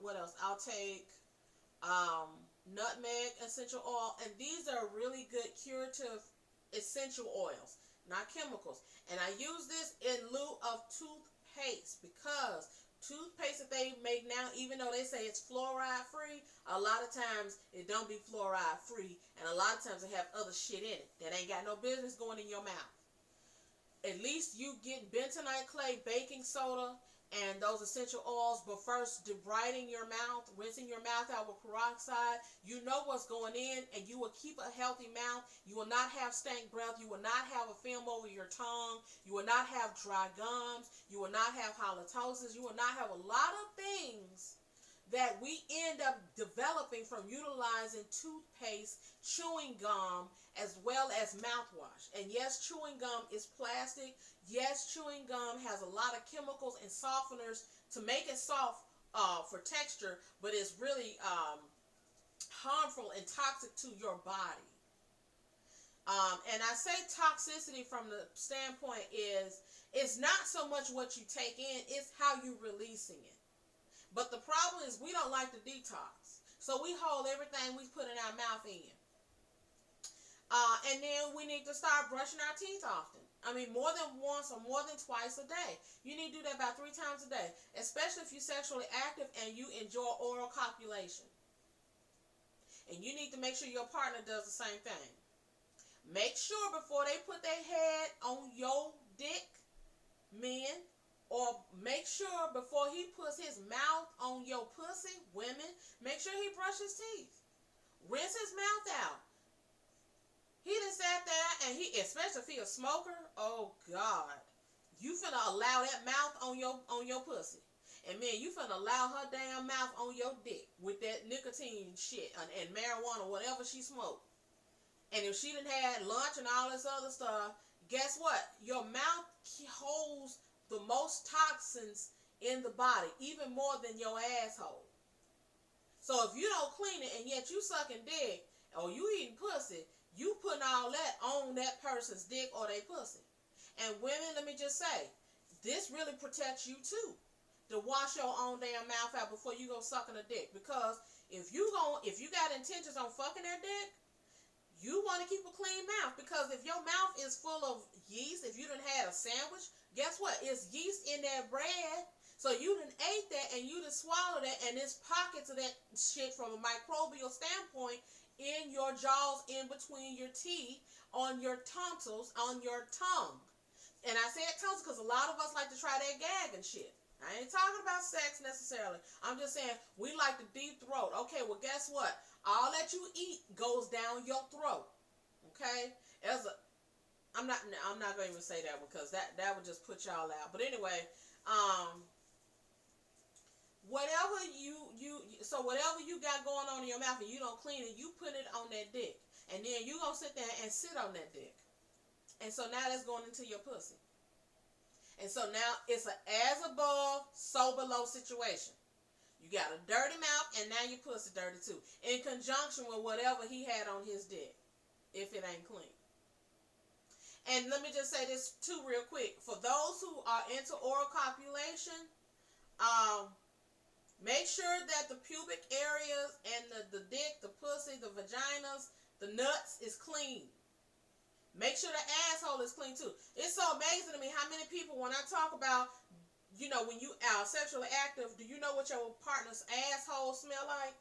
what else? I'll take nutmeg essential oil, and these are really good curative essential oils, not chemicals. And I use this in lieu of toothpaste, because toothpaste that they make now, even though they say it's fluoride free, a lot of times it don't be fluoride free, and a lot of times they have other shit in it that ain't got no business going in your mouth. At least you get bentonite clay, baking soda, and those essential oils, but first debriding your mouth, rinsing your mouth out with peroxide. You know what's going in, and you will keep a healthy mouth. You will not have stank breath. You will not have a film over your tongue. You will not have dry gums. You will not have halitosis. You will not have a lot of things that we end up developing from utilizing toothpaste, chewing gum, as well as mouthwash. And yes, chewing gum is plastic. Yes, chewing gum has a lot of chemicals and softeners to make it soft for texture, but it's really harmful and toxic to your body. And I say toxicity from the standpoint is, it's not so much what you take in, it's how you're releasing it. But the problem is we don't like to detox. So we hold everything we put in our mouth in. And then we need to start brushing our teeth often. I mean, more than once or more than twice a day. You need to do that about 3 times a day, especially if you're sexually active and you enjoy oral copulation. And you need to make sure your partner does the same thing. Make sure before they put their head on your dick, men, or make sure before he puts his mouth on your pussy, women, make sure he brushes teeth. Rinse his mouth out. He done sat there, and especially if he a smoker, oh God, you finna allow that mouth on your pussy. And man, you finna allow her damn mouth on your dick with that nicotine shit and marijuana, whatever she smoked. And if she done had lunch and all this other stuff, guess what? Your mouth holds the most toxins in the body, even more than your asshole. So if you don't clean it and yet you sucking dick or you eating pussy, you putting all that on that person's dick or they pussy. And women, let me just say, this really protects you too, to wash your own damn mouth out before you go sucking a dick. Because if you got intentions on fucking their dick, you want to keep a clean mouth. Because if your mouth is full of yeast, if you done had a sandwich, guess what? It's yeast in that bread. So you done ate that and you done swallowed that, and there's pockets of that shit from a microbial standpoint in your jaws, in between your teeth, on your tonsils, on your tongue. And I say tonsils because a lot of us like to try that gag and shit. I ain't talking about sex necessarily. I'm just saying we like to deep throat. Okay, well guess what? All that you eat goes down your throat. Okay? I'm not going to even say that one because that would just put y'all out. But anyway, um, whatever so whatever you got going on in your mouth and you don't clean it, you put it on that dick, and then you gonna sit there and sit on that dick, and so now that's going into your pussy, and so now it's a as above, so below situation. You got a dirty mouth, and now your pussy dirty too, in conjunction with whatever he had on his dick, if it ain't clean. And let me just say this too real quick. For those who are into oral copulation, make sure that the pubic areas and the dick, the pussy, the vaginas, the nuts is clean. Make sure the asshole is clean too. It's so amazing to me how many people, when I talk about, when you are sexually active, do you know what your partner's asshole smell like?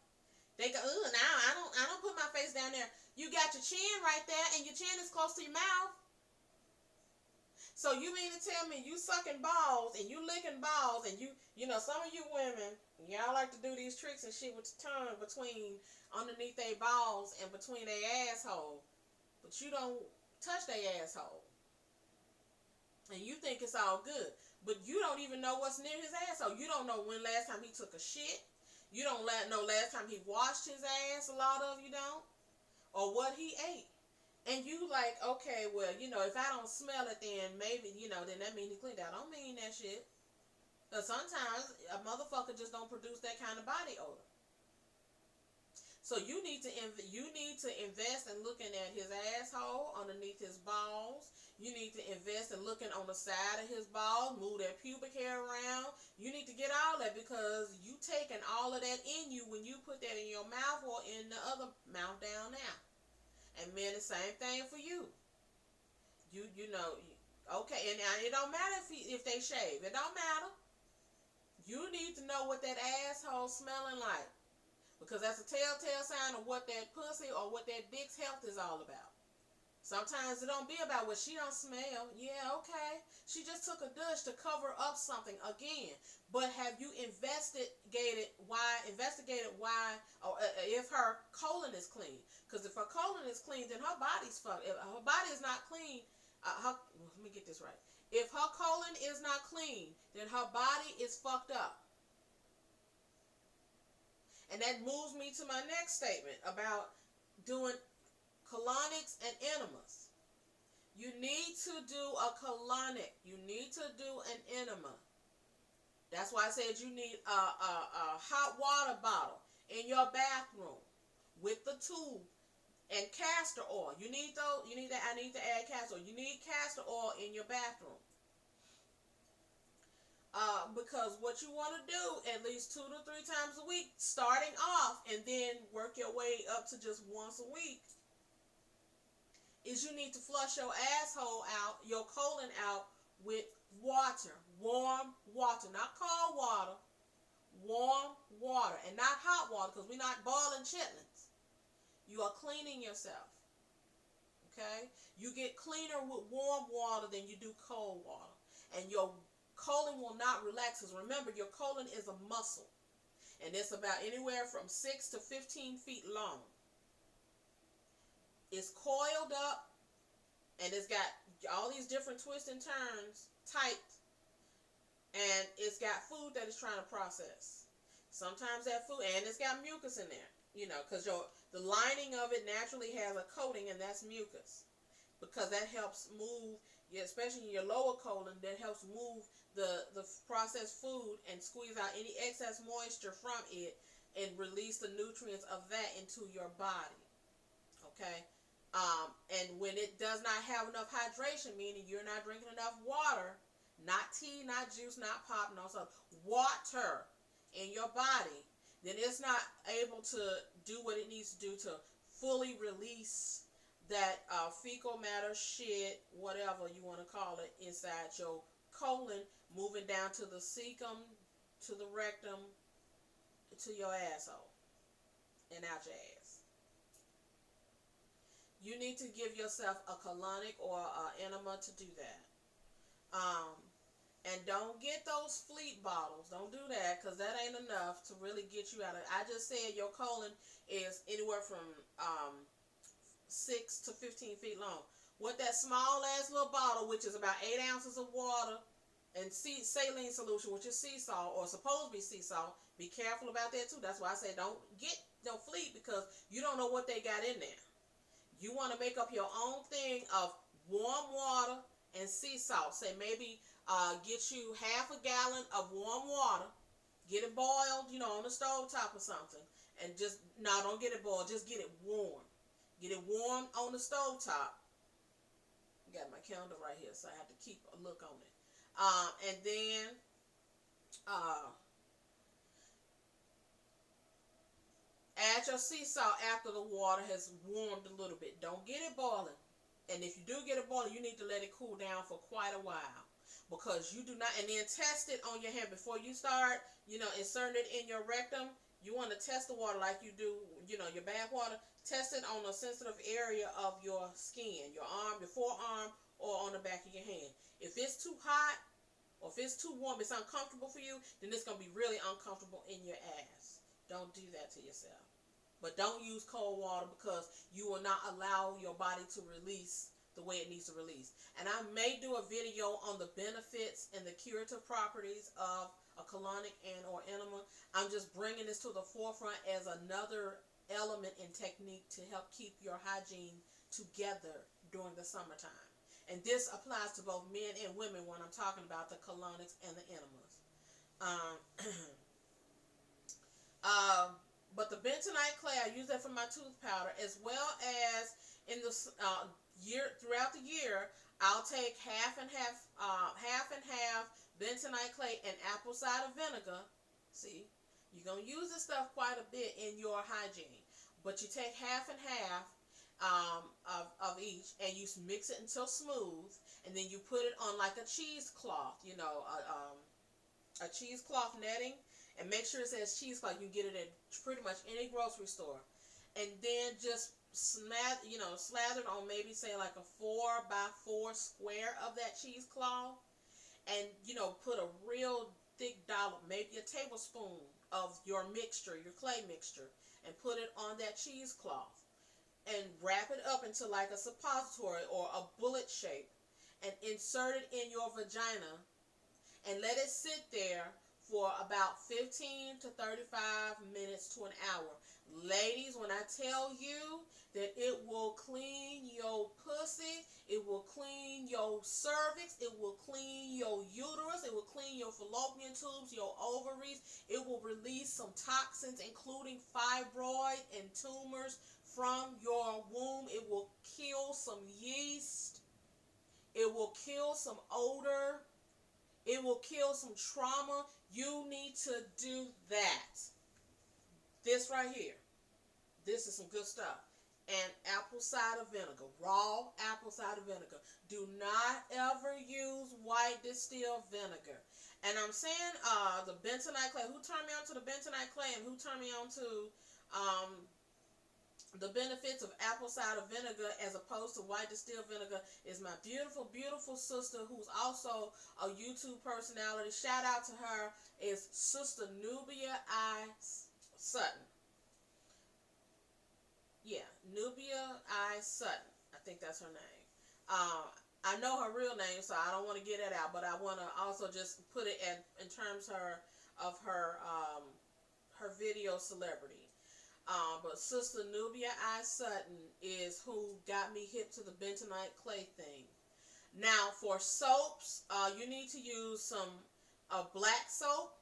They go, ugh, now I don't put my face down there. You got your chin right there, and your chin is close to your mouth. So you mean to tell me you sucking balls and you licking balls and some of you women, y'all like to do these tricks and shit with your tongue between underneath their balls and between their asshole, but you don't touch their asshole. And you think it's all good, but you don't even know what's near his asshole. You don't know when last time he took a shit. You don't know last time he washed his ass. A lot of you don't. Or what he ate. And you like, okay, well, if I don't smell it, then maybe, then that means he cleaned out. I don't mean that shit. Because sometimes a motherfucker just don't produce that kind of body odor. So you need to invest in looking at his asshole, underneath his balls. You need to invest in looking on the side of his balls, move that pubic hair around. You need to get all that, because you taking all of that in you when you put that in your mouth or in the other mouth down there. And men, the same thing for you. Okay, and it don't matter if they shave. It don't matter. You need to know what that asshole smelling like, because that's a telltale sign of what that pussy or what that dick's health is all about. Sometimes it don't be about what she don't smell. Yeah, okay. She just took a douche to cover up something again. But have you investigated why, or if her colon is clean? Because if her colon is clean, then her body's fucked. If her body is not clean, let me get this right. If her colon is not clean, then her body is fucked up. And that moves me to my next statement about doing colonics and enemas. You need to do a colonic. You need to do an enema. That's why I said you need a hot water bottle in your bathroom with the tube and castor oil. You need those. I need to add castor oil. You need castor oil in your bathroom. Because what you want to do at least 2 to 3 times a week, starting off, and then work your way up to just once a week, is you need to flush your asshole out, your colon out, with water, warm water, not cold water, warm water, and not hot water, because we're not boiling chitlins. You are cleaning yourself, okay? You get cleaner with warm water than you do cold water, and your colon will not relax, because remember, your colon is a muscle, and it's about anywhere from 6 to 15 feet long. It's coiled up, and it's got all these different twists and turns tight, and it's got food that it's trying to process. Sometimes that food, and it's got mucus in there, because the lining of it naturally has a coating, and that's mucus, because that helps move, especially in your lower colon, that helps move the processed food and squeeze out any excess moisture from it and release the nutrients of that into your body. Okay? And when it does not have enough hydration, meaning you're not drinking enough water, not tea, not juice, not pop, no stuff, water in your body, then it's not able to do what it needs to do to fully release that fecal matter shit, whatever you want to call it, inside your colon, moving down to the cecum, to the rectum, to your asshole, and out your ass. You need to give yourself a colonic or an enema to do that. And don't get those fleet bottles. Don't do that, because that ain't enough to really get you out of it. I just said your colon is anywhere from 6 to 15 feet long. with that small ass little bottle, which is about 8 ounces of water, and saline solution, which is sea salt, or supposed to be sea salt. Be careful about that too. That's why I say don't fleet, because you don't know what they got in there. You want to make up your own thing of warm water and sea salt. Say maybe get you half a gallon of warm water. Get it boiled, on the stove top or something. And just, no, don't get it boiled. Just get it warm. Get it warm on the stove top. Got my calendar right here, so I have to keep a look on it. And then add your sea salt after the water has warmed a little bit. Don't get it boiling. And if you do get it boiling, you need to let it cool down for quite a while. Because you do not, and then test it on your hand before you start, inserting it in your rectum. You want to test the water like you do, your bath water. Test it on a sensitive area of your skin, your arm, your forearm, or on the back of your hand. If it's too hot, or if it's too warm, it's uncomfortable for you, then it's going to be really uncomfortable in your ass. Don't do that to yourself. But don't use cold water, because you will not allow your body to release the way it needs to release. And I may do a video on the benefits and the curative properties of a colonic and or enema. I'm just bringing this to the forefront as another element and technique to help keep your hygiene together during the summertime. And this applies to both men and women when I'm talking about the colonics and the enemas. But the bentonite clay, I use that for my tooth powder, as well as in the throughout the year, I'll take half and half bentonite clay and apple cider vinegar. See, you're gonna use this stuff quite a bit in your hygiene, but you take half and half of each, and you mix it until smooth, and then you put it on like a cheesecloth, a cheesecloth netting, and make sure it says cheesecloth. You can get it at pretty much any grocery store, and then just slathered on maybe say like a 4x4 square of that cheesecloth, and put a real thick dollop, maybe a tablespoon of your mixture, your clay mixture, and put it on that cheesecloth, and wrap it up into like a suppository or a bullet shape, and insert it in your vagina, and let it sit there for about 15 to 35 minutes to an hour. Ladies, when I tell you that it will clean your pussy, it will clean your cervix, it will clean your uterus, it will clean your fallopian tubes, your ovaries, it will release some toxins, including fibroid and tumors from your womb, it will kill some yeast, it will kill some odor, it will kill some trauma. You need to do that. This right here. This is some good stuff. And apple cider vinegar. Raw apple cider vinegar. Do not ever use white distilled vinegar. And I'm saying the bentonite clay. Who turned me on to the bentonite clay, and who turned me on to the benefits of apple cider vinegar as opposed to white distilled vinegar is my beautiful, beautiful sister, who's also a YouTube personality. Shout out to her, is Sistah Nubia I Sutton. Yeah, Nubia I Sutton. I think that's her name. I know her real name, so I don't want to get it out, but I want to also just put it in terms of her video celebrity. But Sistah Nubia I Sutton is who got me hip to the bentonite clay thing. Now, for soaps, you need to use some black soap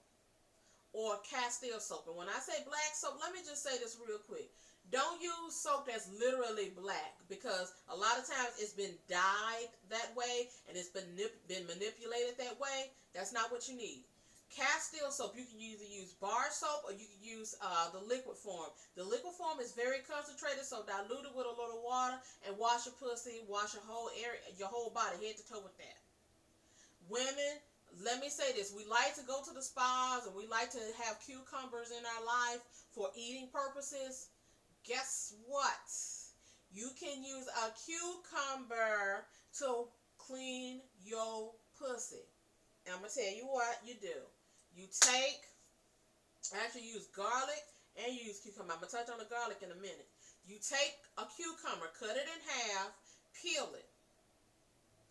or Castile soap. And when I say black soap, let me just say this real quick. Don't use soap that's literally black, because a lot of times it's been dyed that way and it's been manipulated that way. That's not what you need. Castile soap, you can either use bar soap or you can use the liquid form. The liquid form is very concentrated, so dilute it with a little water and wash your pussy, wash your whole area, your whole body, head to toe with that. Women, let me say this. We like to go to the spas and we like to have cucumbers in our life for eating purposes. Guess what? You can use a cucumber to clean your pussy. And I'm going to tell you what you do. You actually use garlic and you use cucumber. I'm going to touch on the garlic in a minute. You take a cucumber, cut it in half, peel it.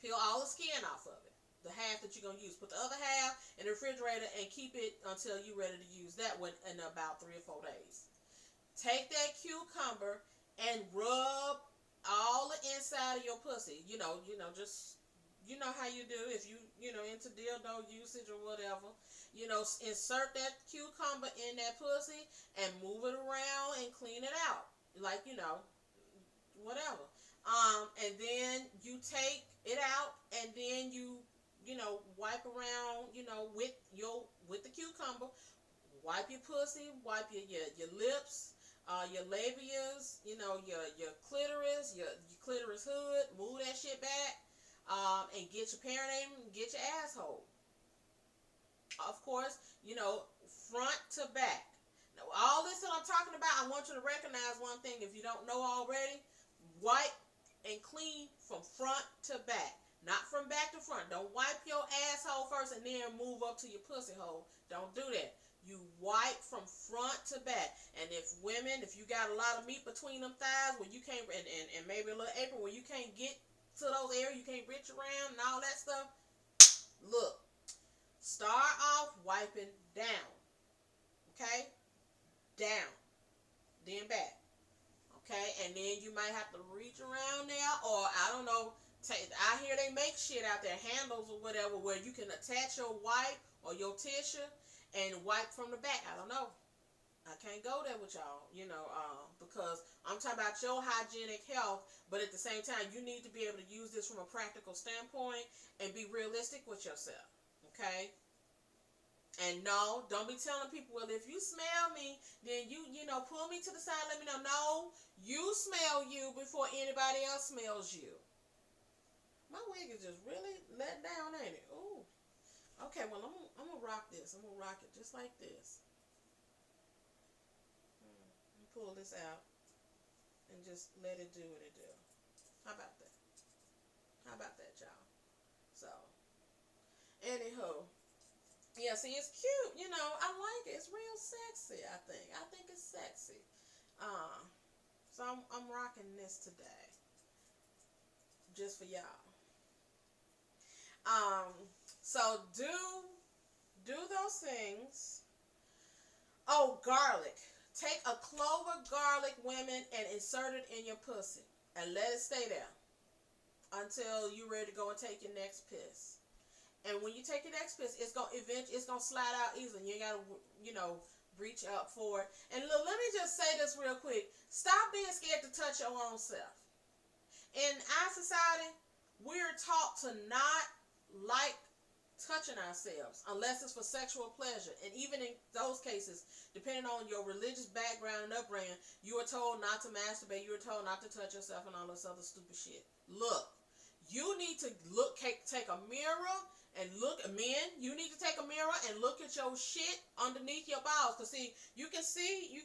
Peel all the skin off of it. The half that you're going to use. Put the other half in the refrigerator and keep it until you're ready to use that one in about 3 or 4 days. Take that cucumber and rub all the inside of your pussy. Just, how you do if into dildo usage or whatever. Insert that cucumber in that pussy and move it around and clean it out. Like, whatever. And then you take it out and then you wipe around, with the cucumber. Wipe your pussy, wipe your lips, your labias, your clitoris, your clitoris hood. Move that shit back, and get your perinatum and get your asshole. Of course, front to back. Now, all this that I'm talking about, I want you to recognize one thing. If you don't know already, wipe and clean from front to back. Not from back to front. Don't wipe your asshole first and then move up to your pussy hole. Don't do that. You wipe from front to back. And if you got a lot of meat between them thighs where you can't, and maybe a little apron where you can't get to those areas, you can't reach around and all that stuff, look, start off wiping down. Okay? Down. Then back. Okay? And then you might have to reach around there, or I don't know, I hear they make shit out there, handles or whatever, where you can attach your wipe or your tissue and wipe from the back. I don't know. I can't go there with y'all, because I'm talking about your hygienic health, but at the same time, you need to be able to use this from a practical standpoint and be realistic with yourself, okay? And no, don't be telling people, well, if you smell me, then you pull me to the side, let me know. No, you smell you before anybody else smells you. My wig is just really let down, ain't it? Ooh. Okay, well, I'm going to rock this. I'm going to rock it just like this. Let me pull this out and just let it do what it do. How about that? How about that, y'all? So, anywho. Yeah, see, it's cute. I like it. It's real sexy, I think. I think it's sexy. So I'm rocking this today. Just for y'all. So do those things. Oh, garlic. Take a clove of garlic, women, and insert it in your pussy. And let it stay there until you're ready to go and take your next piss. And when you take your next piss, it's gonna slide out easily. You ain't gotta, reach up for it. And look, let me just say this real quick. Stop being scared to touch your own self. In our society, we're taught to not like touching ourselves unless it's for sexual pleasure. And even in those cases, depending on your religious background and upbringing, you are told not to masturbate, you are told not to touch yourself and all this other stupid shit. Look, you need to take a mirror and look. Men, you need to take a mirror and look at your shit underneath your balls. Because see, you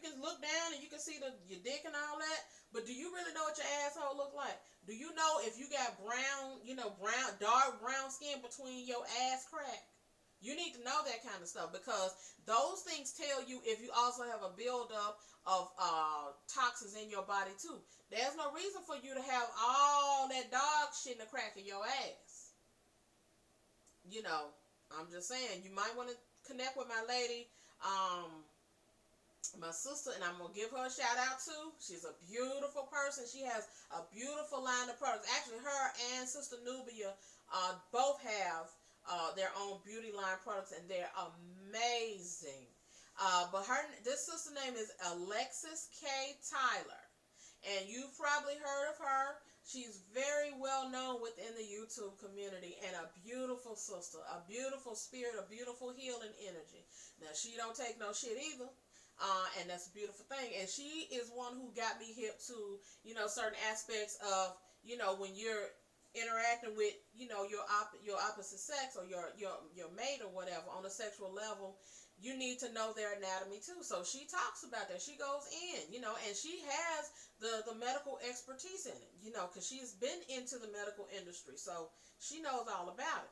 can look down and you can see your dick and all that. But do you really know what your asshole look like? Do you know if you got dark brown skin between your ass crack? You need to know that kind of stuff, because those things tell you if you also have a buildup of toxins in your body too. There's no reason for you to have all that dog shit in the crack of your ass. I'm just saying, you might want to connect with my lady, my sister, and I'm going to give her a shout out too. She's a beautiful person. She has a beautiful line of products. Actually, her and Sistah Nubia both have their own beauty line products, and they're amazing. But this sister name is Alexyss K. Tylor, and you've probably heard of her. She's very well known within the YouTube community, and a beautiful sister, a beautiful spirit, a beautiful healing energy. Now, she don't take no shit either, and that's a beautiful thing. And she is one who got me hip to, certain aspects of, when you're interacting with, your opposite sex or your mate or whatever on a sexual level. You need to know their anatomy too. So she talks about that. She goes in, and she has the medical expertise in it, because she's been into the medical industry. So she knows all about it.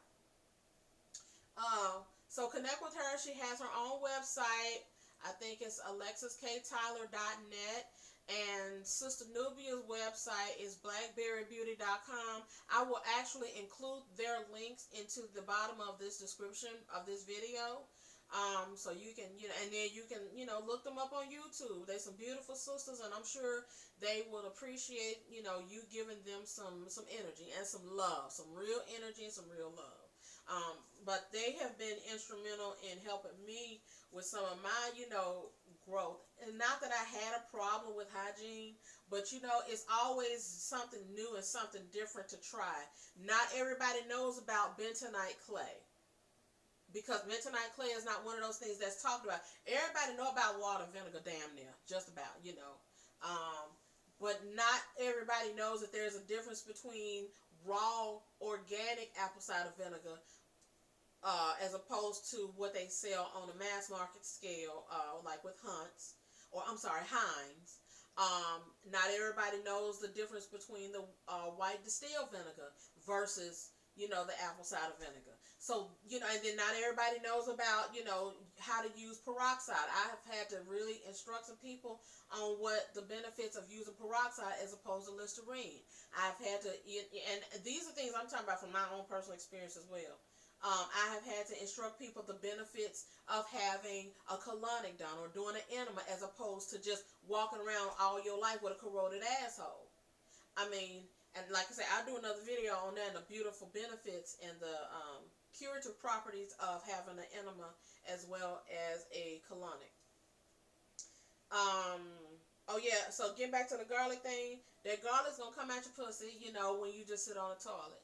So connect with her. She has her own website. I think it's alexysktylor.net. And Sistah Nubia's website is blackberrybeauty.com. I will actually include their links into the bottom of this description of this video. So you can, and then you can, look them up on YouTube. They're some beautiful sisters, and I'm sure they would appreciate, you giving them some energy and some love, some real energy and some real love. But they have been instrumental in helping me with some of my, growth. And not that I had a problem with hygiene, but it's always something new and something different to try. Not everybody knows about bentonite clay, because bentonite clay is not one of those things that's talked about. Everybody know about water and vinegar, damn near, just about, but not everybody knows that there's a difference between raw organic apple cider vinegar as opposed to what they sell on a mass market scale, like with Heinz. Not everybody knows the difference between the white distilled vinegar versus, the apple cider vinegar. So, and then not everybody knows about, how to use peroxide. I have had to really instruct some people on what the benefits of using peroxide as opposed to Listerine. I've had to, and these are things I'm talking about from my own personal experience as well. I have had to instruct people the benefits of having a colonic done or doing an enema as opposed to just walking around all your life with a corroded asshole. I mean, and like I said, I'll do another video on that and the beautiful benefits and the curative properties of having an enema as well as a colonic. Oh yeah, so getting back to the garlic thing, that garlic's gonna come out your pussy, when you just sit on the toilet,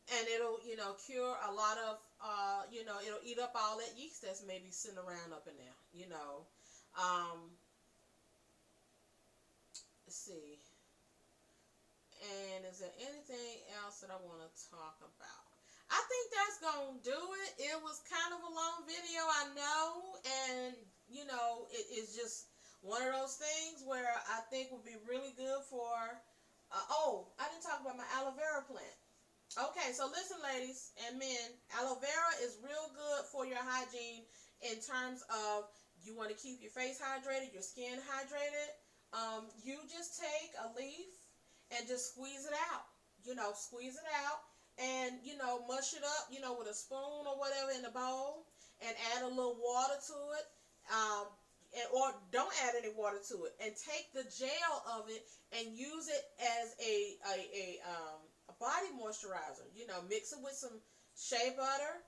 and it'll, cure a lot of, it'll eat up all that yeast that's maybe sitting around up in there, let's see. And is there anything else that I want to talk about? I think that's going to do it. It was kind of a long video, I know, and, it is just one of those things where I think would be really good for, I didn't talk about my aloe vera plant. Okay, so listen, ladies and men, aloe vera is real good for your hygiene in terms of you want to keep your face hydrated, your skin hydrated. You just take a leaf and just squeeze it out, and, mush it up, with a spoon or whatever in the bowl, and add a little water to it, or don't add any water to it, and take the gel of it and use it as a body moisturizer. Mix it with some shea butter,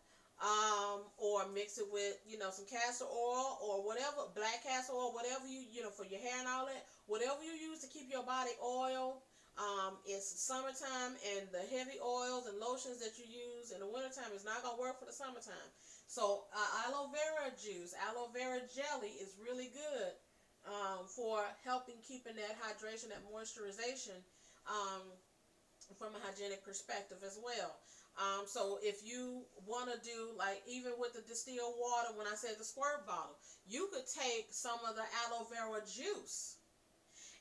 or mix it with, some castor oil or whatever, black castor oil, whatever you, for your hair and all that, whatever you use to keep your body oiled. It's summertime, and the heavy oils and lotions that you use in the wintertime is not going to work for the summertime. So aloe vera juice, aloe vera jelly is really good for helping keeping that hydration, that moisturization, from a hygienic perspective as well. So if you want to do, like, even with the distilled water, when I said the squirt bottle, you could take some of the aloe vera juice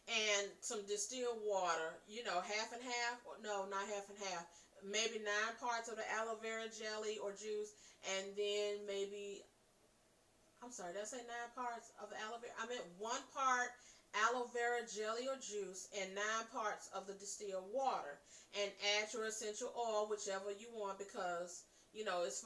and some distilled water, half and half, or no, not half and half, maybe 9 parts of the aloe vera jelly or juice, and then maybe, I'm sorry, did I say 9 parts of the aloe vera? I meant 1 part aloe vera jelly or juice and 9 parts of the distilled water, and add your essential oil, whichever you want, because it's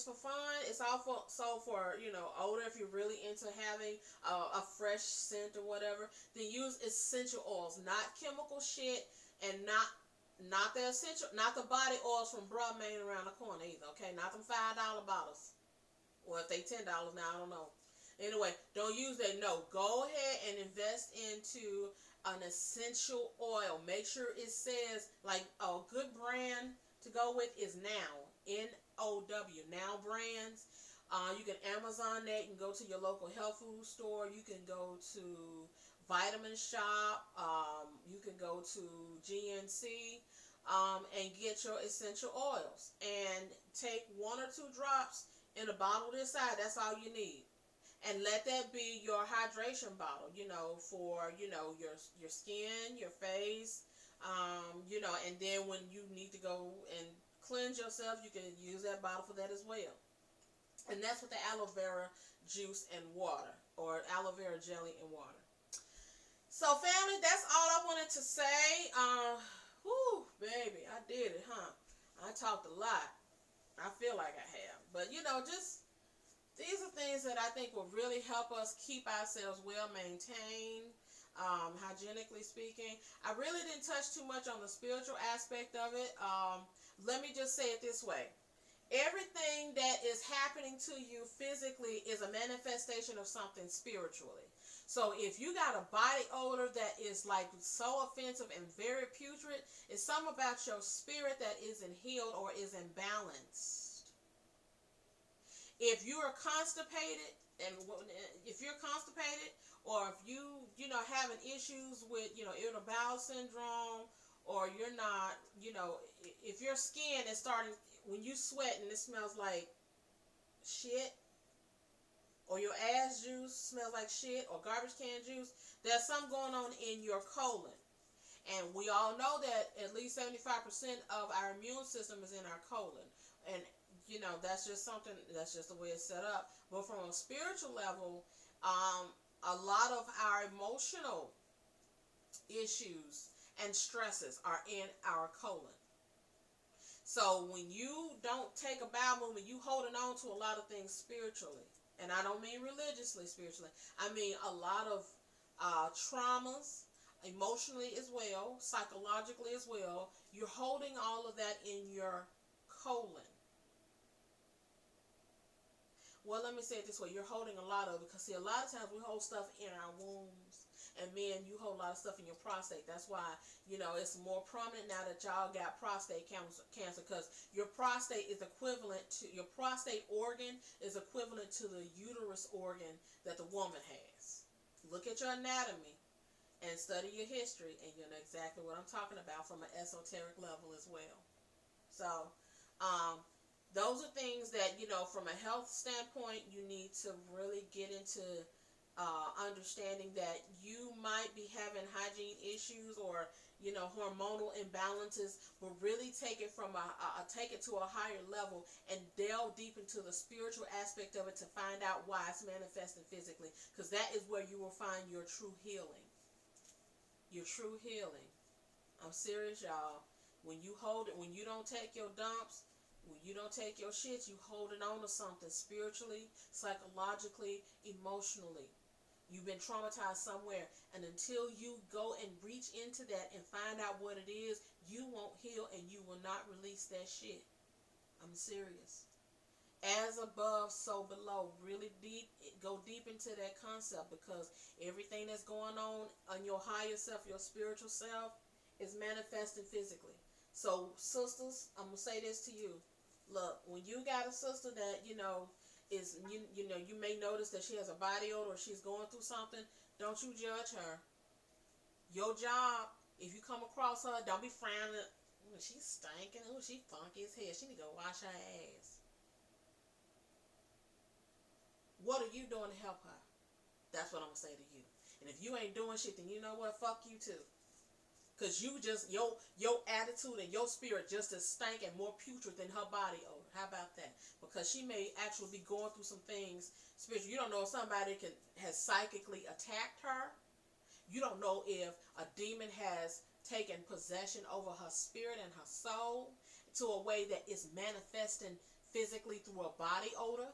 for fun. It's also for older, if you're really into having a fresh scent or whatever, then use essential oils, not chemical shit, and not the body oils from Maine around the corner either. Okay, not them $5 bottles, or if they $10 now, I don't know. Anyway, don't use that. No, go ahead and invest into an essential oil. Make sure it says, like, a good brand to go with is Now, N-O-W, Now Brands. You can Amazon that. You can go to your local health food store. You can go to Vitamin Shop. You can go to GNC and get your essential oils. And take 1 or 2 drops in a bottle this size. That's all you need. And let that be your hydration bottle, for, your skin, your face, and then when you need to go and cleanse yourself, you can use that bottle for that as well. And that's with the aloe vera juice and water, or aloe vera jelly and water. So family, that's all I wanted to say. Whew, baby, I did it, huh? I talked a lot. I feel like I have. But just these are things that I think will really help us keep ourselves well maintained, hygienically speaking. I really didn't touch too much on the spiritual aspect of it. Let me just say it this way. Everything that is happening to you physically is a manifestation of something spiritually. So if you got a body odor that is like so offensive and very putrid, it's something about your spirit that isn't healed or is imbalanced. If you are constipated, and if you're constipated, or if having issues with irritable bowel syndrome, or you're not, if your skin is starting, when you sweat and it smells like shit, or your ass juice smells like shit, or garbage can juice, there's something going on in your colon. And we all know that at least 75% of our immune system is in our colon. And that's just something, that's just the way it's set up. But from a spiritual level, a lot of our emotional issues and stresses are in our colon. So when you don't take a bowel movement, you holding on to a lot of things spiritually. And I don't mean religiously, spiritually. I mean a lot of traumas, emotionally as well, psychologically as well. You're holding all of that in your colon. Well, let me say it this way. You're holding a lot of it, because see, a lot of times we hold stuff in our wombs. And men, you hold a lot of stuff in your prostate. That's why, it's more prominent now that y'all got prostate cancer, because your prostate organ is equivalent to the uterus organ that the woman has. Look at your anatomy and study your history, and you'll know exactly what I'm talking about from an esoteric level as well. So, those are things that, from a health standpoint, you need to really get into understanding that you might be having hygiene issues or hormonal imbalances, but really take it to a higher level and delve deep into the spiritual aspect of it to find out why it's manifesting physically, because that is where you will find your true healing. Your true healing. I'm serious, y'all. When you hold it, when you don't take your dumps, when you don't take your shit, you holding on to something spiritually, psychologically, emotionally. You've been traumatized somewhere, and until you go and reach into that and find out what it is, you won't heal and you will not release that shit. I'm serious. As above, so below. Really deep, go deep into that concept, because everything that's going on your higher self, your spiritual self, is manifesting physically. So, sisters, I'm going to say this to you. Look, when you got a sister that, you may notice that she has a body odor or she's going through something, don't you judge her. Your job, if you come across her, don't be frowning. She's stinking. Oh, she funky as hell. She need to go wash her ass. What are you doing to help her? That's what I'm going to say to you. And if you ain't doing shit, then you know what? Fuck you too. Because you just, your attitude and your spirit just as stank and more putrid than her body odor. How about that? Because she may actually be going through some things spiritual. You don't know if somebody has psychically attacked her. You don't know if a demon has taken possession over her spirit and her soul to a way that is manifesting physically through a body odor.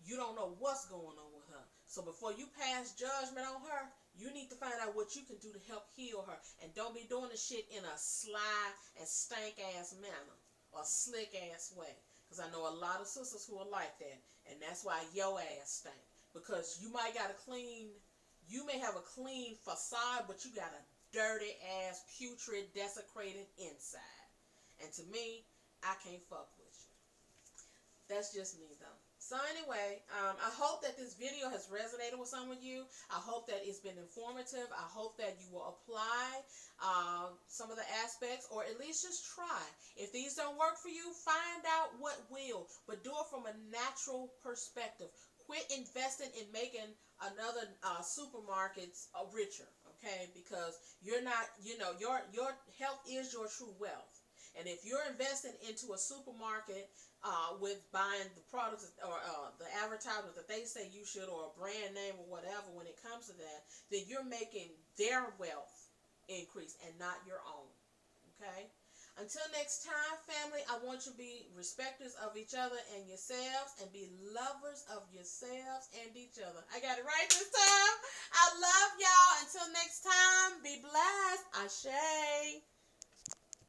You don't know what's going on with her. So before you pass judgment on her, you need to find out what you can do to help heal her. And don't be doing the shit in a sly and stank-ass manner or slick-ass way. Because I know a lot of sisters who are like that. And that's why your ass stink. Because you may have a clean facade, but you got a dirty-ass, putrid, desecrated inside. And to me, I can't fuck with you. That's just me, though. So anyway, I hope that this video has resonated with some of you. I hope that it's been informative. I hope that you will apply some of the aspects, or at least just try. If these don't work for you, find out what will. But do it from a natural perspective. Quit investing in making another supermarkets richer, okay? Because you're not, your health is your true wealth. And if you're investing into a supermarket with buying the products or the advertisements that they say you should, or a brand name or whatever, when it comes to that, then you're making their wealth increase and not your own. Okay? Until next time, family, I want you to be respecters of each other and yourselves, and be lovers of yourselves and each other. I got it right this time. I love y'all. Until next time, be blessed. Ashe.